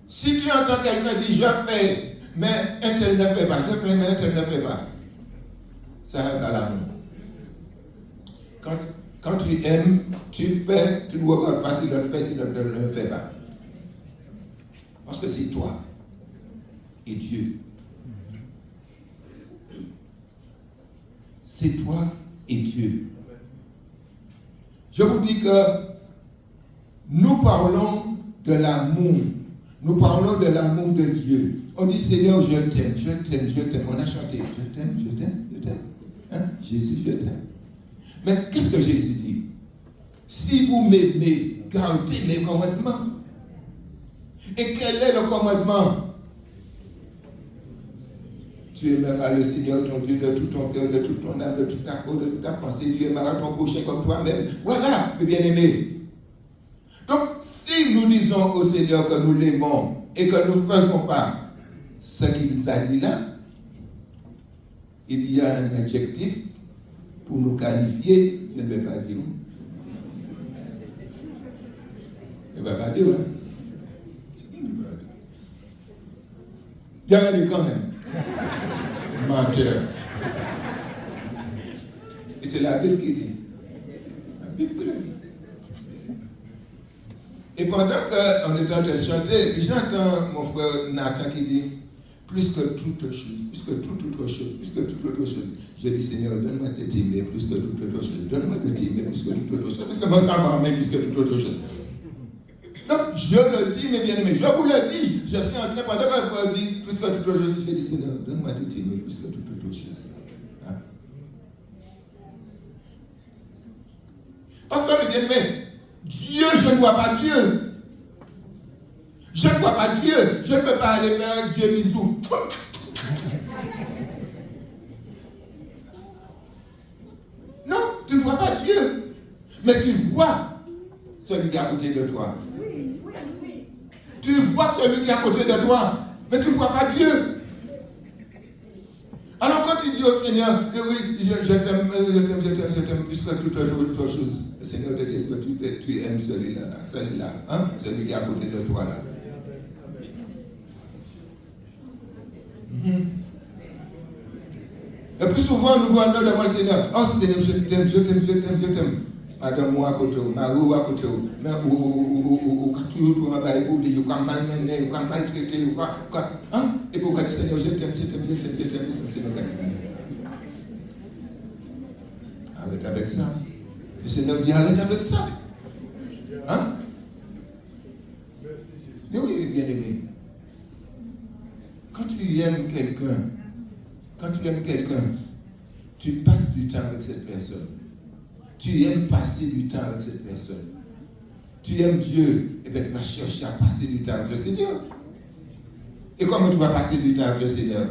Si tu entends quelqu'un dire je fais, mais un tel ne fait pas, je fais, mais un tel ne fait pas, ça reste à l'amour. Quand tu aimes, tu fais, tu ne vois pas si l'autre fait, si l'autre ne le fait pas. Parce que c'est toi et Dieu. C'est toi et Dieu. Je vous dis que nous parlons de l'amour. Nous parlons de l'amour de Dieu. On dit Seigneur, je t'aime, je t'aime, je t'aime. On a chanté, je t'aime, je t'aime, je t'aime. Hein? Jésus, je t'aime. Mais qu'est-ce que Jésus dit? Si vous m'aimez, gardez mes commandements. Et quel est le commandement? Tu aimeras le Seigneur ton Dieu de tout ton cœur, de toute ton âme, de toute ta force, de toute ta pensée. Tu aimeras ton prochain comme toi-même. Voilà, mes bien-aimés. Donc, si nous disons au Seigneur que nous l'aimons et que nous ne faisons pas ce qu'il nous a dit là, il y a un adjectif pour nous qualifier. Je ne vais pas dire. Je ne vais pas dire. Il y a un quand même. Menteur. Et c'est la Bible qui dit. La Bible qui dit. Et pendant qu'on est en train de chanter, j'entends mon frère Nathan qui dit, plus que toute chose, plus que toute autre chose, plus que toute autre chose. Je dis, Seigneur, donne-moi de t'aimer plus que toute autre chose. Donne-moi de t'aimer plus que toute autre chose. Parce que moi, ça m'emmène plus que toute autre chose. Donc, je le dis, mes bien-aimés, je vous le dis. Je suis en train, pendant que le frère dit, plus que toute autre chose, je dis, Seigneur, donne-moi de t'aimer plus que toute autre chose. Hein? Parce que, mes bien-aimés, Dieu, je ne vois pas Dieu. Je ne vois pas Dieu. Je ne peux pas aller vers Dieu bisous. Non, tu ne vois pas Dieu. Mais tu vois celui qui est à côté de toi. Tu vois celui qui est à côté de toi. Mais tu ne vois pas Dieu. Alors quand tu dis au Seigneur, oui, je t'aime plus que toute autre chose. Le Seigneur te dit, est-ce que tu aimes celui-là, hein? Celui qui est à côté de toi là. Le plus souvent, nous voyons devant le Seigneur, oh Seigneur, je t'aime, je t'aime, je t'aime, je t'aime. Madame, moi à côté, ma roue à côté, mais ou toujours, ou quand malmené, ou quand maltraité, ou quoi, hein? Et pour dire, Seigneur, je t'aime, je t'aime, je t'aime, je t'aime, c'est Seigneur qui t'aime. Arrête avec ça. Le Seigneur dit, arrête avec ça. Hein? Mais oui, bien aimé. Quand tu aimes quelqu'un, tu passes du temps avec cette personne. Tu aimes passer du temps avec cette personne. Tu aimes Dieu, et bien tu vas chercher à passer du temps avec le Seigneur. Et comment tu vas passer du temps avec le Seigneur?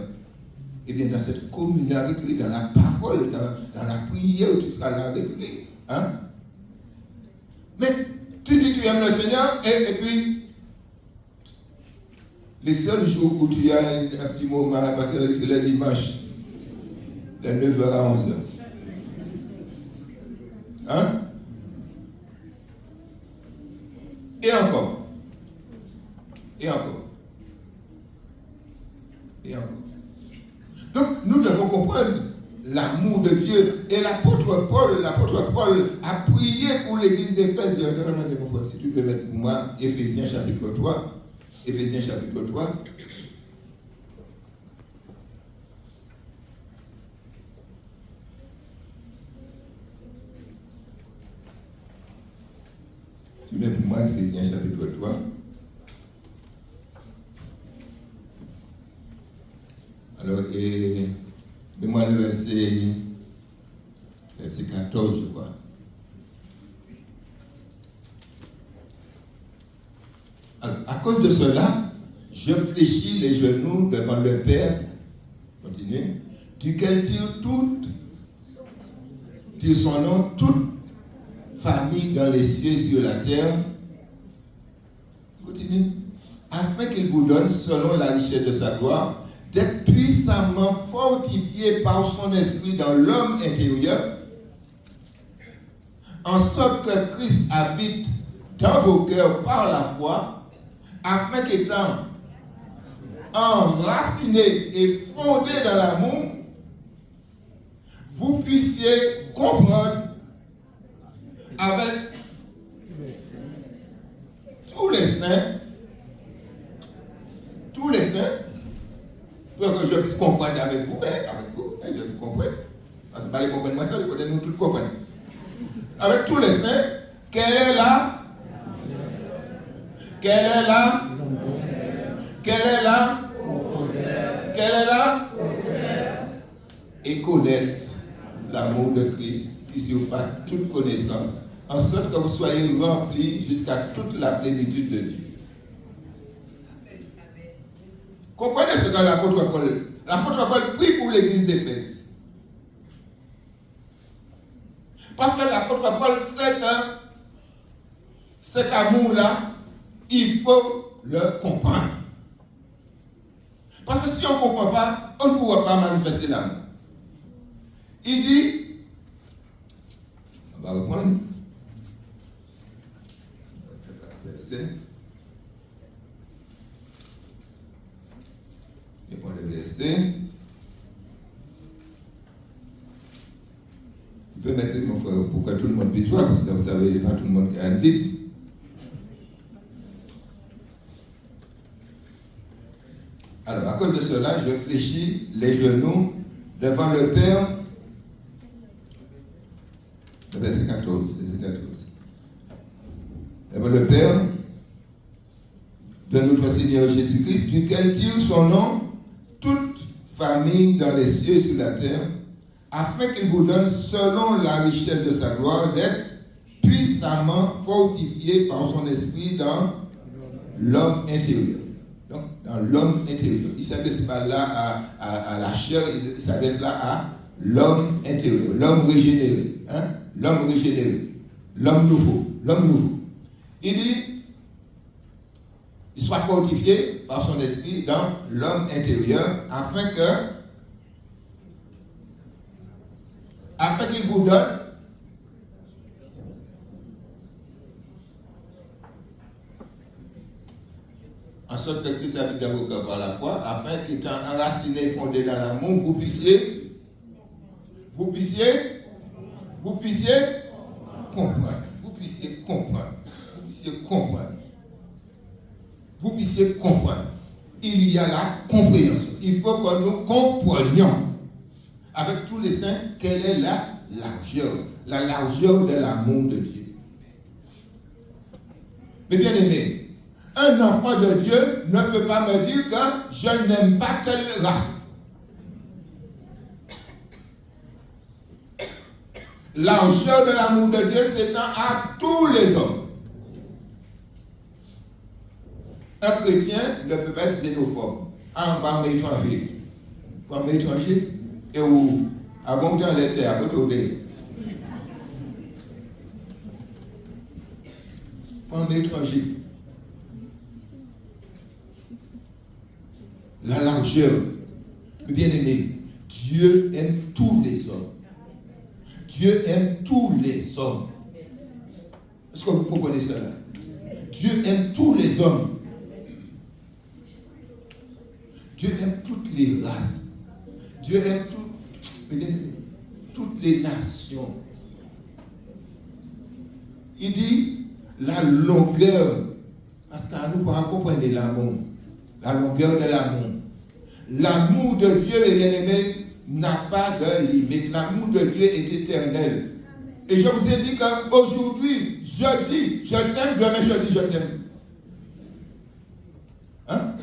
Eh bien dans cette communion avec lui, dans la parole, dans la prière, tu seras là avec lui. Hein? Mais tu dis que tu aimes le Seigneur, et puis les seuls jours où tu as un petit moment, parce que c'est le dimanche, de 9h à 11h. Hein? Et encore. Et encore. Et encore. Donc, nous devons comprendre l'amour de Dieu. Et l'apôtre Paul a prié pour l'église d'Éphèse. Si tu peux mettre pour moi Éphésiens chapitre 3. Éphésiens chapitre 3. Tu mets pour moi Éphésiens chapitre 3. Alors, et mets-moi le verset 14, je crois. Alors, à cause de cela, je fléchis les genoux devant le Père, continuez, duquel tire son nom, toute famille dans les cieux et sur la terre, continue, afin qu'il vous donne, selon la richesse de sa gloire, d'être puissamment fortifié par son esprit dans l'homme intérieur, en sorte que Christ habite dans vos cœurs par la foi, afin qu'étant enraciné et fondé dans l'amour, vous puissiez comprendre avec tous les saints pour que je puisse comprendre avec vous, je vous comprends. Parce que pas les comprendre moi seul, nous tous comprendre. Avec tous les saints, quelle est la et connaître l'amour de Christ qui surpasse toute connaissance, en sorte que vous soyez remplis jusqu'à toute la plénitude de Dieu. Comprenez ce que l'apôtre Paul. L'apôtre Paul prie pour l'église d'Éphèse. Parce que l'apôtre Paul sait que cet amour-là, il faut le comprendre. Parce que si on ne comprend pas, on ne pourra pas manifester l'amour. Il dit, on va reprendre, verset. Je prends le verset. Je peux mettre mon frère pour que tout le monde puisse voir, parce que vous savez, pas tout le monde qui a une Bible. Alors, à cause de cela, je fléchis les genoux devant le Père. Le verset 14. Devant le Père de notre Seigneur Jésus-Christ, duquel tire son nom toute famille dans les cieux et sur la terre, afin qu'il vous donne, selon la richesse de sa gloire, d'être puissamment fortifié par son esprit dans l'homme intérieur. Donc, dans l'homme intérieur. Il ne s'adresse pas là à la chair, il s'adresse là à l'homme intérieur, l'homme régénéré. L'homme régénéré, l'homme nouveau. Il dit, il soit fortifié par son esprit dans l'homme intérieur, afin qu'il vous donne en sorte que Christ habite dans vos cœurs par la foi, afin qu'étant enraciné et fondé dans l'amour, vous puissiez comprendre. Vous puissiez comprendre. Il y a la compréhension. Il faut que nous comprenions avec tous les saints quelle est la largeur de l'amour de Dieu. Mais bien aimé, un enfant de Dieu ne peut pas me dire que je n'aime pas telle race. Largeur de l'amour de Dieu s'étend à tous les hommes. Un chrétien ne peut pas être xénophobe. En étranger, et où, avant que les terres, à côté en étranger. La largeur, bien aimé, Dieu aime tous les hommes. Dieu aime tous les hommes. Est-ce que vous comprenez cela? Dieu aime tous les hommes. Dieu aime toutes les races. Dieu aime toutes les nations. Il dit la longueur, parce qu'à nous pas comprendre l'amour. La longueur de l'amour. L'amour de Dieu, bien aimé, n'a pas de limite. L'amour de Dieu est éternel. Et je vous ai dit qu'aujourd'hui, je dis je t'aime, demain je dis je t'aime. Hein?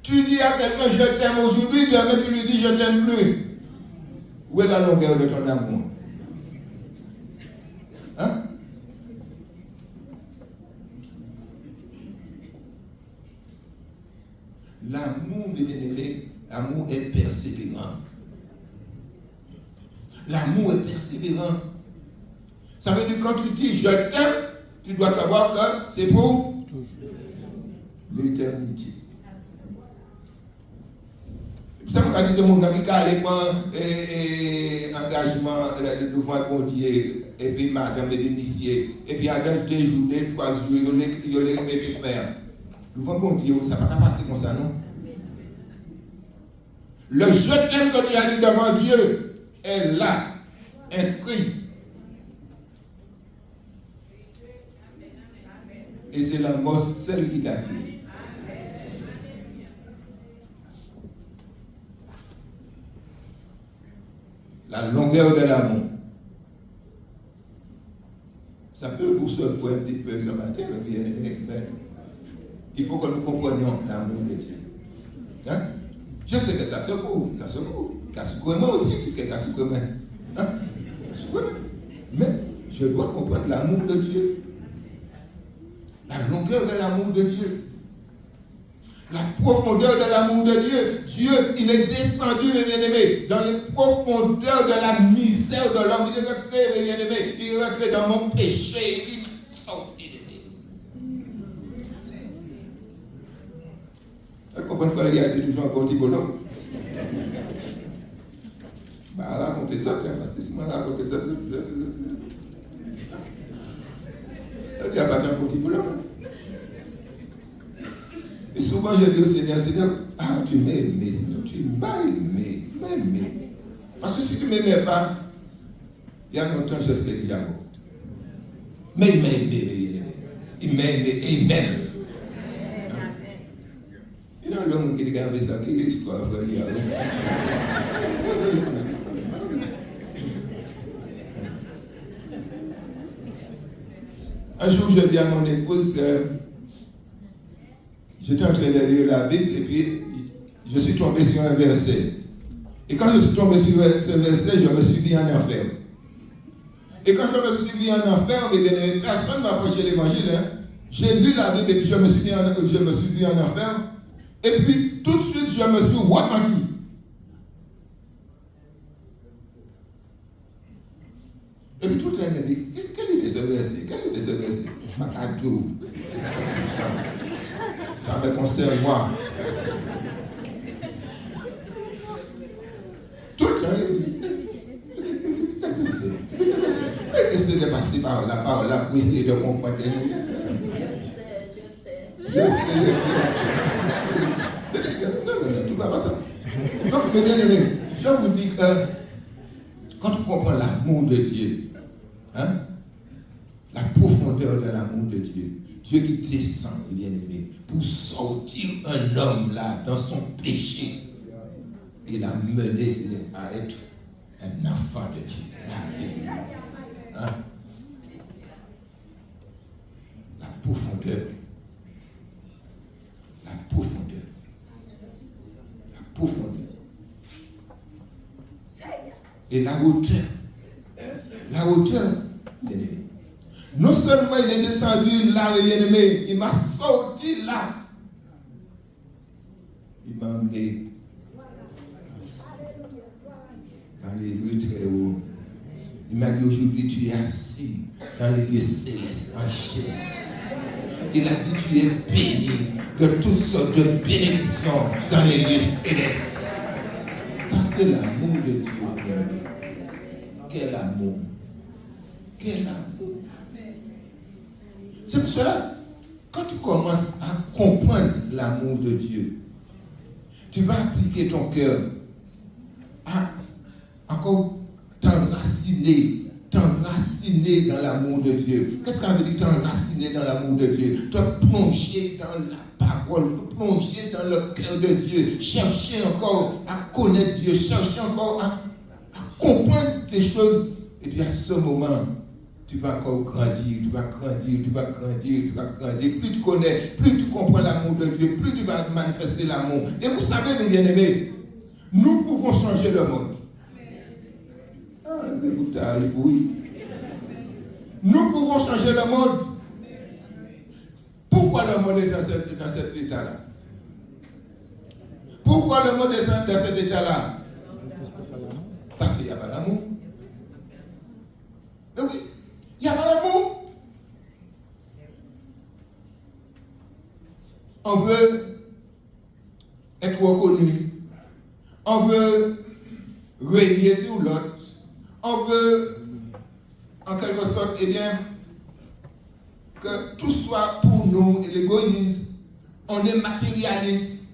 Tu dis à quelqu'un je t'aime aujourd'hui, demain tu lui dis je t'aime plus. Où est la longueur de ton amour? Hein? L'amour, bien-aimé, l'amour est persévérant. L'amour est persévérant. Ça veut dire que quand tu dis je t'aime, tu dois savoir que c'est pour l'éternité. Ça me dit que mon ami qui a engagement devant le bon Dieu, et puis madame est initiée, et puis à 2 jours, 3 jours, il y a les faire. Devant bon Dieu, ça ne va pas passer comme ça, non? Le je t'aime que tu as dit devant Dieu est là, inscrit. Et c'est la mort seule qui t'a tué. La longueur de l'amour. Ça peut vous surprendre un petit peu ce matin, mais il faut que nous comprenions l'amour de Dieu. Hein? Je sais que ça secoue. Ça secoue moi aussi, puisque ça secoue moi. Hein? Mais je dois comprendre l'amour de Dieu. La longueur de l'amour de Dieu. La profondeur de l'amour de Dieu. Dieu, il est descendu, mes bien-aimés, dans les profondeurs de la misère de l'homme. Il est rentré, mes bien-aimés, il est rentré dans mon péché. Il est sorti de lui. Vous comprenez qu'il y a toujours un petit bolon? Racontez ça, parce que si moi racontez ça, il n'y a pas de petit bolon. Et souvent, je dis au Seigneur, tu m'as aimé, Seigneur, tu m'as aimé, Parce que si tu ne m'aimais pas, il y a longtemps, je serais déjà mort. Mais il m'a aimé, et il m'aime. Il y a l'homme qui dit, ça, qui est l'histoire, Un jour, je dis à mon épouse que j'étais en train de lire la Bible et puis je suis tombé sur un verset. Et quand je suis tombé sur ce verset, je me suis mis en enfer. Et quand je me suis mis en enfer, personne ne m'a approché l'évangile. Hein. J'ai lu la Bible et puis je me suis mis en enfer. Et puis tout de suite, je me suis repenti. Et puis tout le monde m'a dit, quel était ce verset? Macadou. Ça me concerne moi. Tout le temps, il dit, qu'est-ce qui s'est passé par la parole là pour essayer de comprendre? Je sais. Non, tout va pas ça. Donc, mes bien-aimés, je vous dis que quand tu comprends l'amour de Dieu, hein, la profondeur de l'amour de Dieu, Dieu qui descend, bien-aimé, pour sortir un homme là dans son péché, il a mené à être un enfant de Dieu. Hein? La profondeur. Et la hauteur, bien-aimé. Non seulement il est descendu là, bien-aimé, il m'a sorti là. Il m'a emmené dans les lieux très hauts. Il m'a dit aujourd'hui, tu es assis dans les lieux célestes en chair. Il a dit, tu es béni de toutes sortes de bénédictions dans les lieux célestes. Ça, c'est l'amour de Dieu. Quel amour. C'est pour cela, quand tu commences à comprendre l'amour de Dieu, tu vas appliquer ton cœur à encore t'enraciner dans l'amour de Dieu. Qu'est-ce que ça veut dire t'enraciner dans l'amour de Dieu? Te plonger dans la parole, te plonger dans le cœur de Dieu, chercher encore à connaître Dieu, chercher encore à comprendre les choses. Et puis à ce moment, tu vas encore grandir. Plus tu connais, plus tu comprends l'amour de Dieu, plus tu vas manifester l'amour. Et vous savez, mes bien-aimés, nous pouvons changer le monde. Nous pouvons changer le monde. Pourquoi le monde est dans cet état-là? Pourquoi le monde est dans cet état-là? Parce qu'il n'y a pas d'amour. Mais oui, il n'y a pas d'amour. On veut être reconnu. On veut régner sur l'autre. On veut, en quelque sorte, eh bien, que tout soit pour nous et l'égoïsme. On est matérialiste.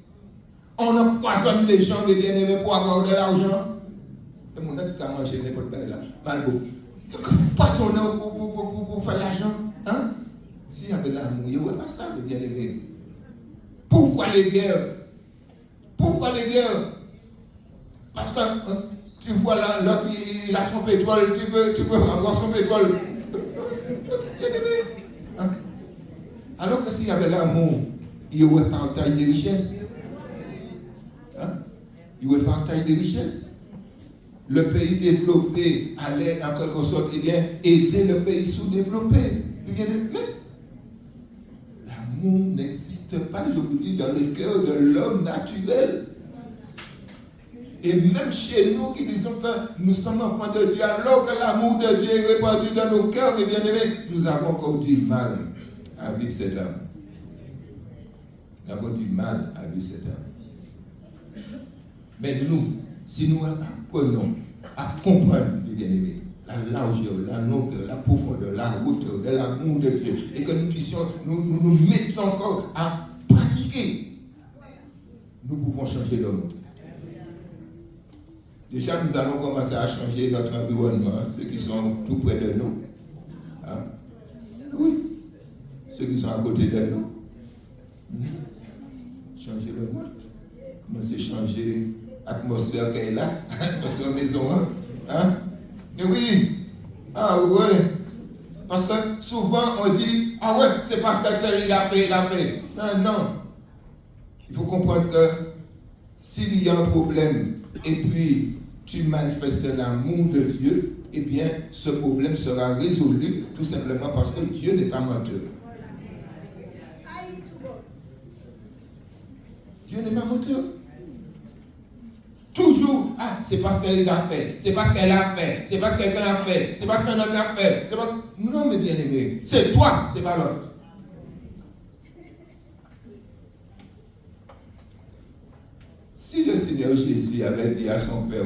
On empoisonne les gens, les bien-aimés, pour avoir de l'argent. Et mon ami qui a mangé n'importe quoi là, malgré. Poisonner pour faire l'argent. Hein? S'il y avait de l'amour. Il n'y a pas ça, mes bien-aimés. Pourquoi les guerres? Pourquoi les guerres? Parce que tu vois là, l'autre, il a son pétrole, tu veux avoir son pétrole. Hein? Alors que s'il y avait l'amour, il y aurait partage des richesses. Hein? Il y aurait partage des richesses. Le pays développé allait en quelque sorte aider le pays sous-développé. Mais l'amour n'existe pas, je vous dis, dans le cœur de l'homme naturel. Et même chez nous qui disons que nous sommes enfants de Dieu, alors que l'amour de Dieu est répandu dans nos cœurs, mes bien-aimés, nous avons encore du mal à vivre cette âme. Nous avons du mal à vivre cette âme. Mais nous, si nous apprenons à comprendre, mes bien-aimés, la largeur, la longueur, la profondeur, la hauteur de l'amour de Dieu, et que nous puissions nous mettre encore à pratiquer, nous pouvons changer le monde. Déjà, nous allons commencer à changer notre environnement, ceux qui sont tout près de nous. Hein? Oui, ceux qui sont à côté de nous. Changer le monde. Commencer à changer l'atmosphère qu'elle est là, l'atmosphère maison. Hein? Mais oui, ah ouais. Parce que souvent on dit, ah ouais, c'est parce que tel il a fait. Non, non. Il faut comprendre que s'il y a un problème, et puis tu manifestes l'amour de Dieu, eh bien, ce problème sera résolu tout simplement parce que Dieu n'est pas menteur. Dieu n'est pas menteur. Toujours, ah, c'est parce qu'il a fait, c'est parce qu'elle a fait, c'est parce qu'elle a fait, c'est parce qu'un autre a fait. C'est parce... Non, mes bien-aimés, c'est toi, c'est pas l'autre. Si le Seigneur Jésus avait dit à son Père,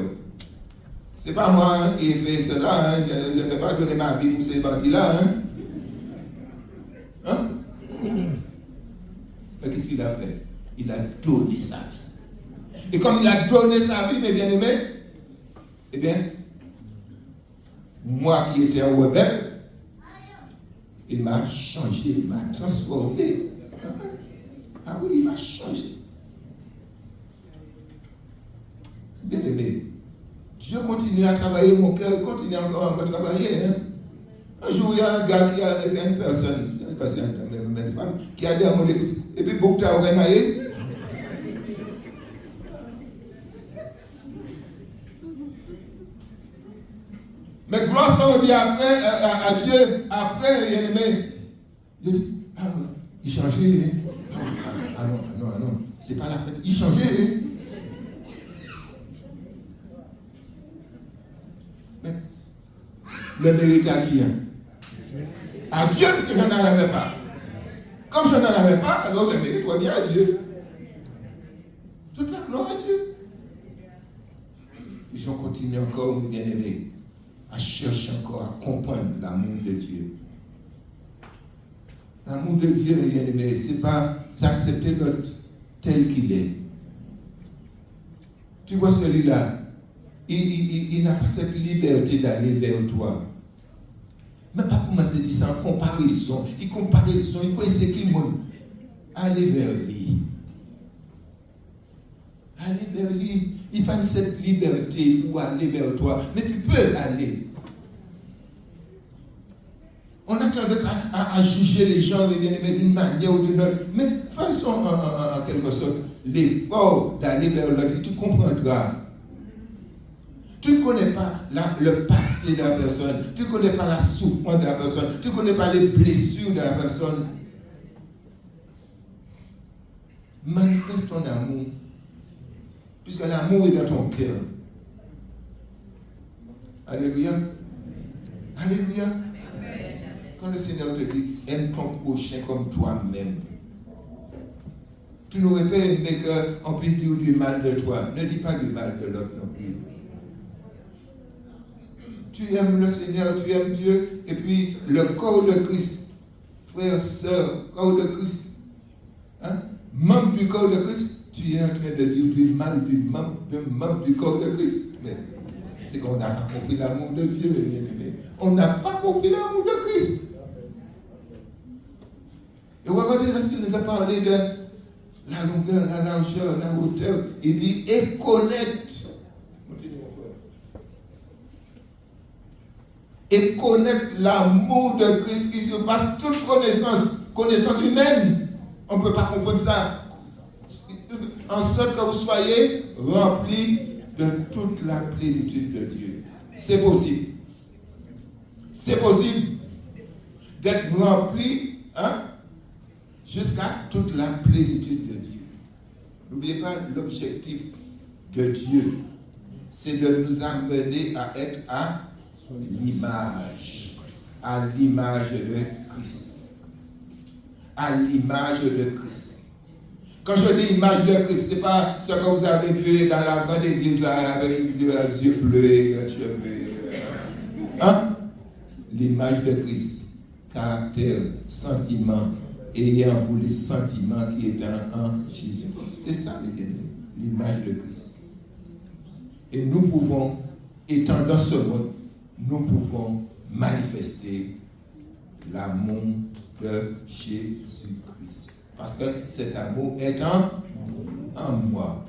c'est pas moi qui ai fait cela, hein, je ne vais pas donner ma vie pour ces bandits-là. Hein? Mais qu'est-ce qu'il a fait? Il a donné sa vie. Et comme il a donné sa vie, mes bien-aimés, eh bien, moi qui étais un rebelle, il m'a changé, il m'a transformé. Ah oui, il m'a changé. Bien-aimé, Dieu continue à travailler mon cœur, il continue encore à travailler. Hein? Un jour, il y a un gars qui a une personne, c'est pas une femme, qui a dit à mon épouse, et puis beaucoup t'as maillé. Mais gloire qu'on dit après, à Dieu, après, il aimé. Il dit, ah, il changeait. Hein? Ah non, c'est pas la fête, il changeait. Hein? Mais le mérite à qui? Hein? À Dieu, parce que je n'en avais pas. Comme je n'en avais pas, alors le mérite revient à Dieu. Toute la gloire à Dieu. Ils ont continué encore, mes bien-aimés, à chercher encore à comprendre l'amour de Dieu. L'amour de Dieu, mes bien-aimés, ce n'est pas s'accepter l'autre tel qu'il est. Tu vois celui-là, il n'a pas cette liberté d'aller vers toi. Mais pas comment se dit ça en comparaison. Il peut essayer qu'il monde. Allez vers lui. Allez vers lui. Il n'a pas cette liberté pour aller vers toi. Mais tu peux aller. On a tendance à juger les gens d'une manière ou d'une autre. Mais faisons en quelque sorte l'effort d'aller vers l'autre. Tu comprendras. Tu ne connais pas le passé de la personne. Tu ne connais pas la souffrance de la personne. Tu ne connais pas les blessures de la personne. Manifeste ton amour. Puisque l'amour est dans ton cœur. Alléluia. Alléluia. Quand le Seigneur te dit, aime ton prochain comme toi-même. Tu n'aurais pas aimé qu'on puisse dire du mal de toi. Ne dis pas du mal de l'autre non plus. Tu aimes le Seigneur, tu aimes Dieu, et puis le corps de Christ, frère, sœur, corps de Christ, hein? Membre du corps de Christ, tu es en train de dire du mal du membre du corps de Christ. Mais c'est qu'on n'a pas compris l'amour de Dieu, bien aimé. On n'a pas compris l'amour de Christ. Et regardez lorsqu'il nous a parlé de la longueur, la largeur, la hauteur, il dit et connaître. Et connaître l'amour de Christ qui surpasse toute connaissance humaine. On ne peut pas comprendre ça. En sorte que vous soyez remplis de toute la plénitude de Dieu. C'est possible. C'est possible d'être rempli jusqu'à toute la plénitude de Dieu. N'oubliez pas l'objectif de Dieu. C'est de nous amener à être à l'image de Christ. À l'image de Christ. Quand je dis image de Christ, ce n'est pas ce que vous avez vu dans la grande église là, avec les yeux bleus et les cheveux. L'image de Christ, caractère, sentiment, ayant vous les sentiments qui étaient en Jésus. C'est ça l'image de Christ. Et nous pouvons, étant dans ce monde, nous pouvons manifester l'amour de Jésus-Christ. Parce que cet amour est en moi.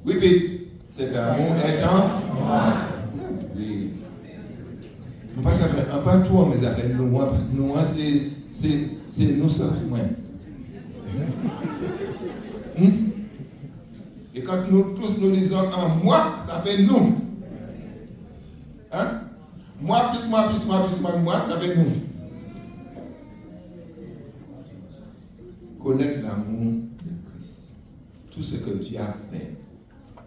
Repeat. Cet amour est en moi. Oui. Nous pas un pas tout mes affaires. Nous, c'est nous sommes moins. Et quand nous tous nous disons en moi, ça fait nous. Moi, ça fait nous. Connaître l'amour de Christ. Tout ce que Dieu a fait.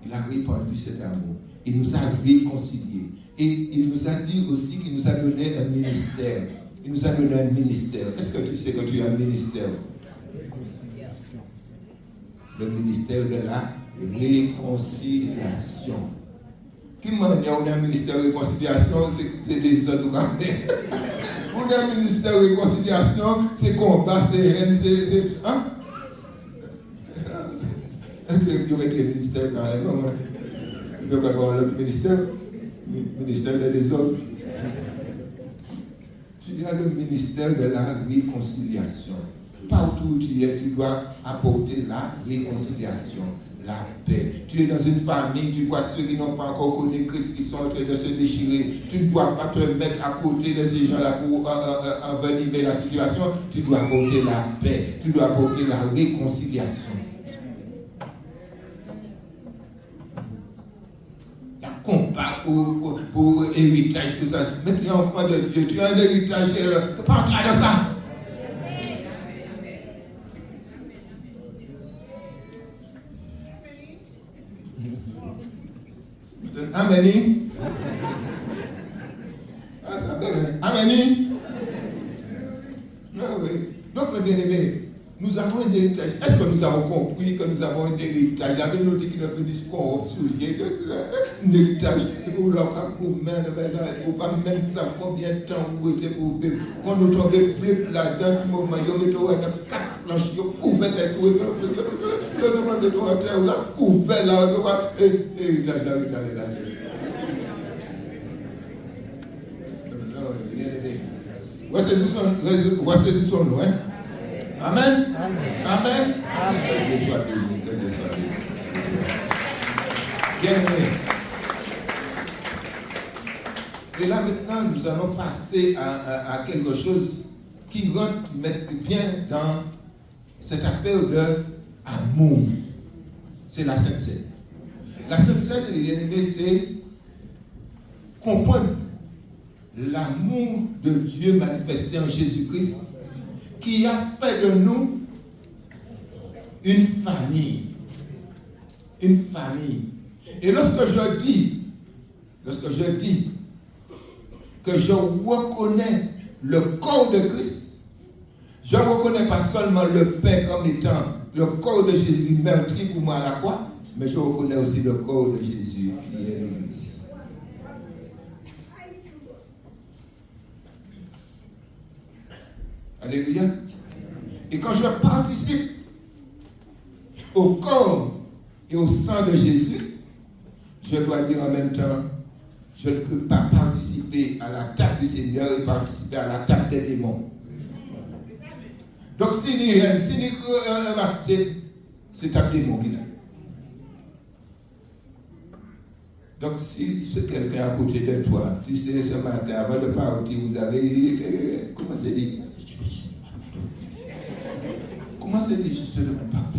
Il a répandu cet amour. Il nous a réconciliés. Et il nous a dit aussi qu'il nous a donné un ministère. Il nous a donné un ministère. Est-ce que tu sais que tu as un ministère? Le ministère de la réconciliation. Qui m'a dit qu'on a un ministère de réconciliation, c'est les autres. On a un ministère de réconciliation, c'est combat, c'est haine, c'est. Est-ce qu'il y aurait des ministères quand même? Il y aurait le ministère des autres. Tu as le ministère de la réconciliation. Partout où tu es, tu dois apporter la réconciliation, la paix. Tu es dans une famille, tu vois ceux qui n'ont pas encore connu Christ, qui sont en train de se déchirer. Tu ne dois pas te mettre à côté de ces gens-là pour envenimer la situation. Tu dois apporter la paix, tu dois apporter la réconciliation. Il y a combat pour héritage, tout ça. Mais tu es enfant de Dieu, tu as un héritage, tu n'es pas en train de ça. Amen. Ah, ça fait Amen. Non, oui. Donc, mes bien-aimés, nous avons un héritage. Est-ce que nous avons compris que nous avons un héritage? La Bible nous dit qu'il ne peut pas qu'on soulier un héritage. Pour leur pour pas même savoir combien de temps vous étiez pour vivre. Quand nous tombons plus là-dedans, du moment, nous mettons 4 planches, nous couvrons le moment de toi, terre, là, couvert là, héritage là, là. Voici son nom, hein? Amen. Amen. Que Dieu soit béni, que Dieu soit béni. Bien aimé. Et là maintenant, nous allons passer à quelque chose qui rentre bien dans cette affaire d'amour. C'est la Sainte Seine. La Sainte Seine, bien aimé, c'est comprendre l'amour de Dieu manifesté en Jésus-Christ qui a fait de nous une famille. Une famille. Et lorsque je dis que je reconnais le corps de Christ, je ne reconnais pas seulement le pain comme étant le corps de Jésus meurtri pour moi à la croix, mais je reconnais aussi le corps de Jésus qui est l'Église. Alléluia. Et quand je participe au corps et au sang de Jésus, je dois dire en même temps, je ne peux pas participer à la table du Seigneur et participer à la table des démons. Donc, si ni c'est un démon qui l'a. Donc, si c'est quelqu'un à côté de toi, tu sais, ce matin, avant de partir, vous avez. Comment c'est dit? Comment c'est dit? Je te demande pas.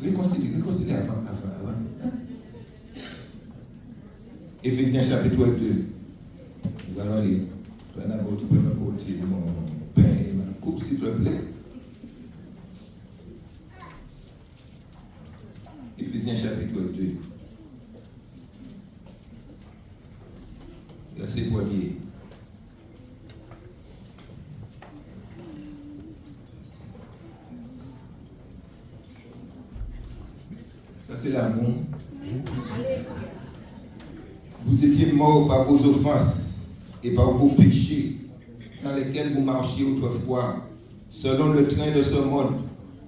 Réconcilie avant. Hein? Éphésiens chapitre 2. Nous allons lire. Tu peux m'apporter mon pain et ma coupe, s'il te plaît. Éphésiens chapitre 2. Verset 1er. Ça, c'est l'amour. Vous étiez morts par vos offenses et par vos péchés dans lesquels vous marchiez autrefois, selon le train de ce monde,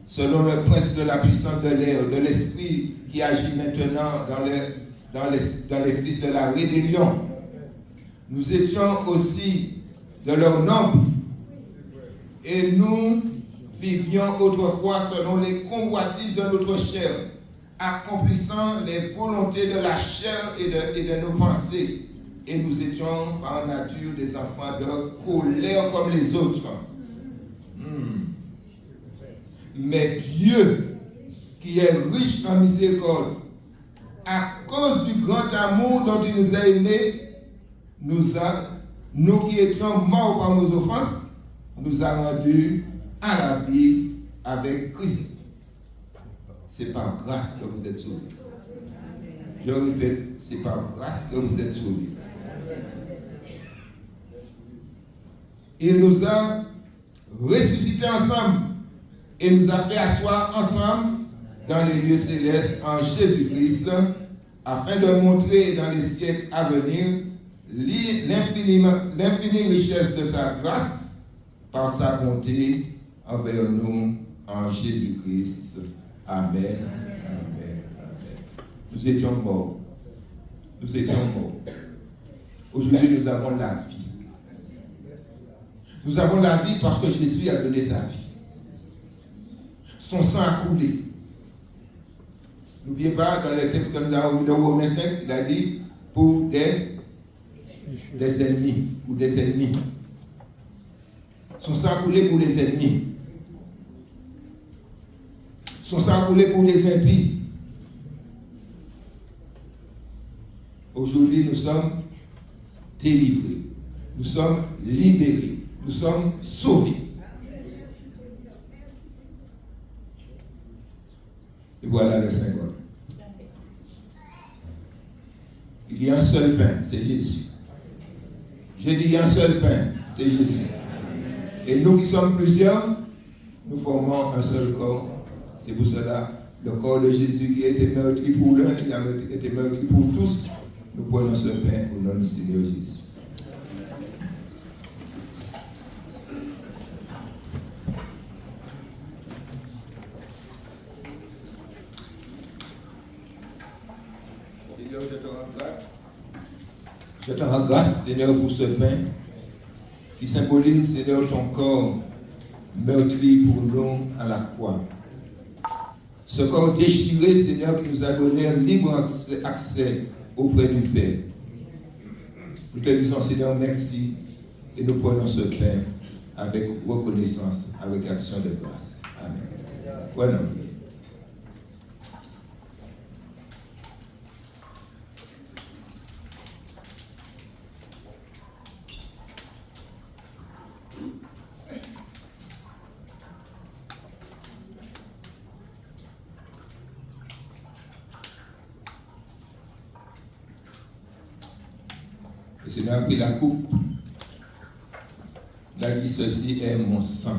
selon le prince de la puissance de l'air, de l'esprit qui agit maintenant dans les fils de la rébellion. Nous étions aussi de leur nombre et nous vivions autrefois selon les convoitises de notre chair, accomplissant les volontés de la chair et de nos pensées. Et nous étions par nature des enfants de colère comme les autres. Mais Dieu, qui est riche en miséricorde, à cause du grand amour dont il nous a aimés, nous qui étions morts par nos offenses, nous a rendus à la vie avec Christ. C'est par grâce que vous êtes sauvés. Je répète, c'est par grâce que vous êtes sauvés. Il nous a ressuscités ensemble et nous a fait asseoir ensemble dans les lieux célestes en Jésus-Christ, afin de montrer dans les siècles à venir l'infinie richesse de sa grâce par sa bonté envers nous en Jésus-Christ. Amen. Amen. Amen. Nous étions morts. Nous étions morts. Aujourd'hui, nous avons la vie. Nous avons la vie parce que Jésus a donné sa vie. Son sang a coulé. N'oubliez pas, dans le texte comme dans Romains 5, il a dit pour des ennemis ou des ennemis. Son sang a coulé pour les ennemis. Son sang a coulé pour les impies. Aujourd'hui, nous sommes délivrés. Nous sommes libérés. Nous sommes sauvés. Et voilà le symbole. Il y a un seul pain, c'est Jésus. Je dis un seul pain, c'est Jésus. Et nous qui sommes plusieurs, nous formons un seul corps. C'est pour cela, le corps de Jésus qui a été meurtri pour l'un, qui a été meurtri pour tous, nous prenons ce pain au nom du Seigneur Jésus. Seigneur, je te rends grâce. Je te rends grâce, Seigneur, pour ce pain qui symbolise, Seigneur, ton corps meurtri pour nous à la croix. Ce corps déchiré, Seigneur, qui nous a donné un libre accès auprès du Père. Nous te disons, Seigneur, merci, et nous prenons ce pain avec reconnaissance, avec action de grâce. Amen. Voilà. Le Seigneur a pris la coupe. Il a dit, ceci est mon sang.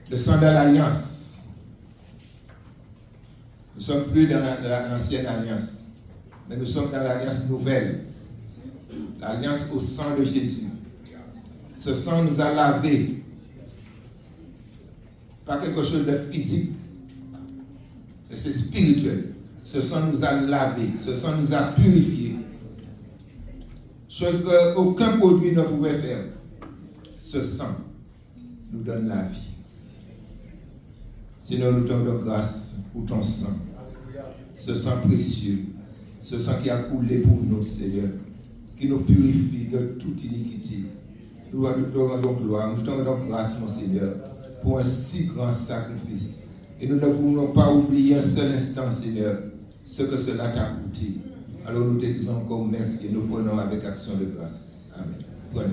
Le sang de l'alliance. Nous ne sommes plus dans l'ancienne alliance, mais nous sommes dans l'alliance nouvelle. L'alliance au sang de Jésus. Ce sang nous a lavés. Pas quelque chose de physique, mais c'est spirituel. Ce sang nous a lavés, ce sang nous a purifiés. Chose qu'aucun produit ne pouvait faire. ce sang nous donne la vie. Seigneur, nous te rendons grâce pour ton sang. Ce sang précieux, ce sang qui a coulé pour nous, Seigneur, qui nous purifie de toute iniquité. Nous te rendons gloire, nous te rendons grâce, mon Seigneur, pour un si grand sacrifice. Et nous ne voulons pas oublier un seul instant, Seigneur, ce que cela t'a coûté. Alors nous te disons encore merci et nous prenons avec action de grâce. Amen. Prenons.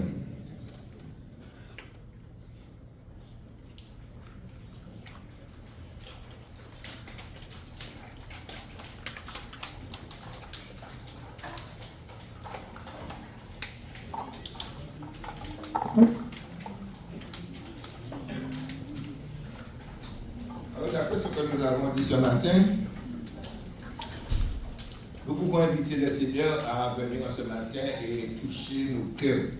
Alors, d'après ce que nous avons dit ce matin, nous pouvons inviter le Seigneur à venir ce matin et toucher nos cœurs.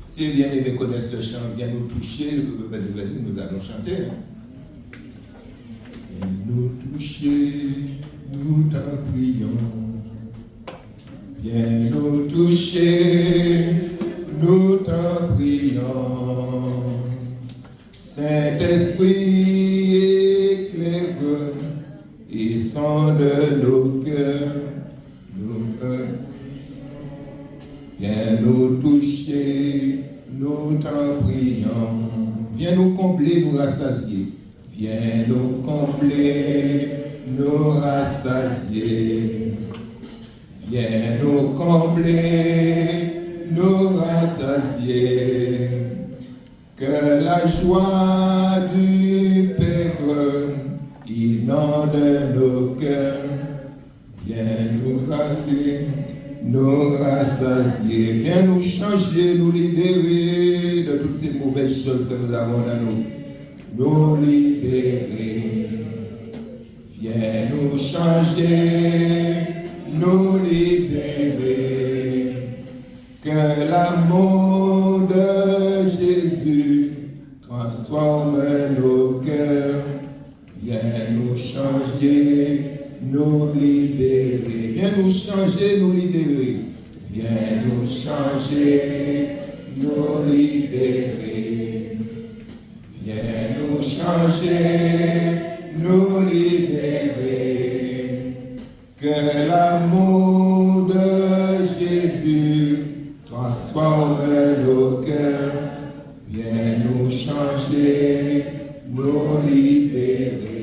Si les bien-aimés connaissent le chant, viens nous toucher, nous allons chanter. Viens nous toucher, nous t'en prions. Viens nous toucher, nous t'en prions. Saint-Esprit, éclaire et sonde nos cœurs. Viens nous toucher, nous t'en prions. Viens nous combler, nous rassasier. Viens nous combler, nous rassasier. Viens nous combler, nous rassasier. Que la joie du Père inonde nos cœurs. Viens nous rassasier, nous rassasier. Viens nous changer, nous libérer de toutes ces mauvaises choses que nous avons dans nous. Nous libérer. Viens nous changer, nous libérer. Que l'amour de Jésus transforme nos cœurs. Viens nous changer, nous libérer. Viens nous changer, nous libérer. Viens nous changer, nous libérer. Viens nous changer, nous libérer. Que l'amour de Jésus transforme nos cœurs. Viens nous changer, nous libérer.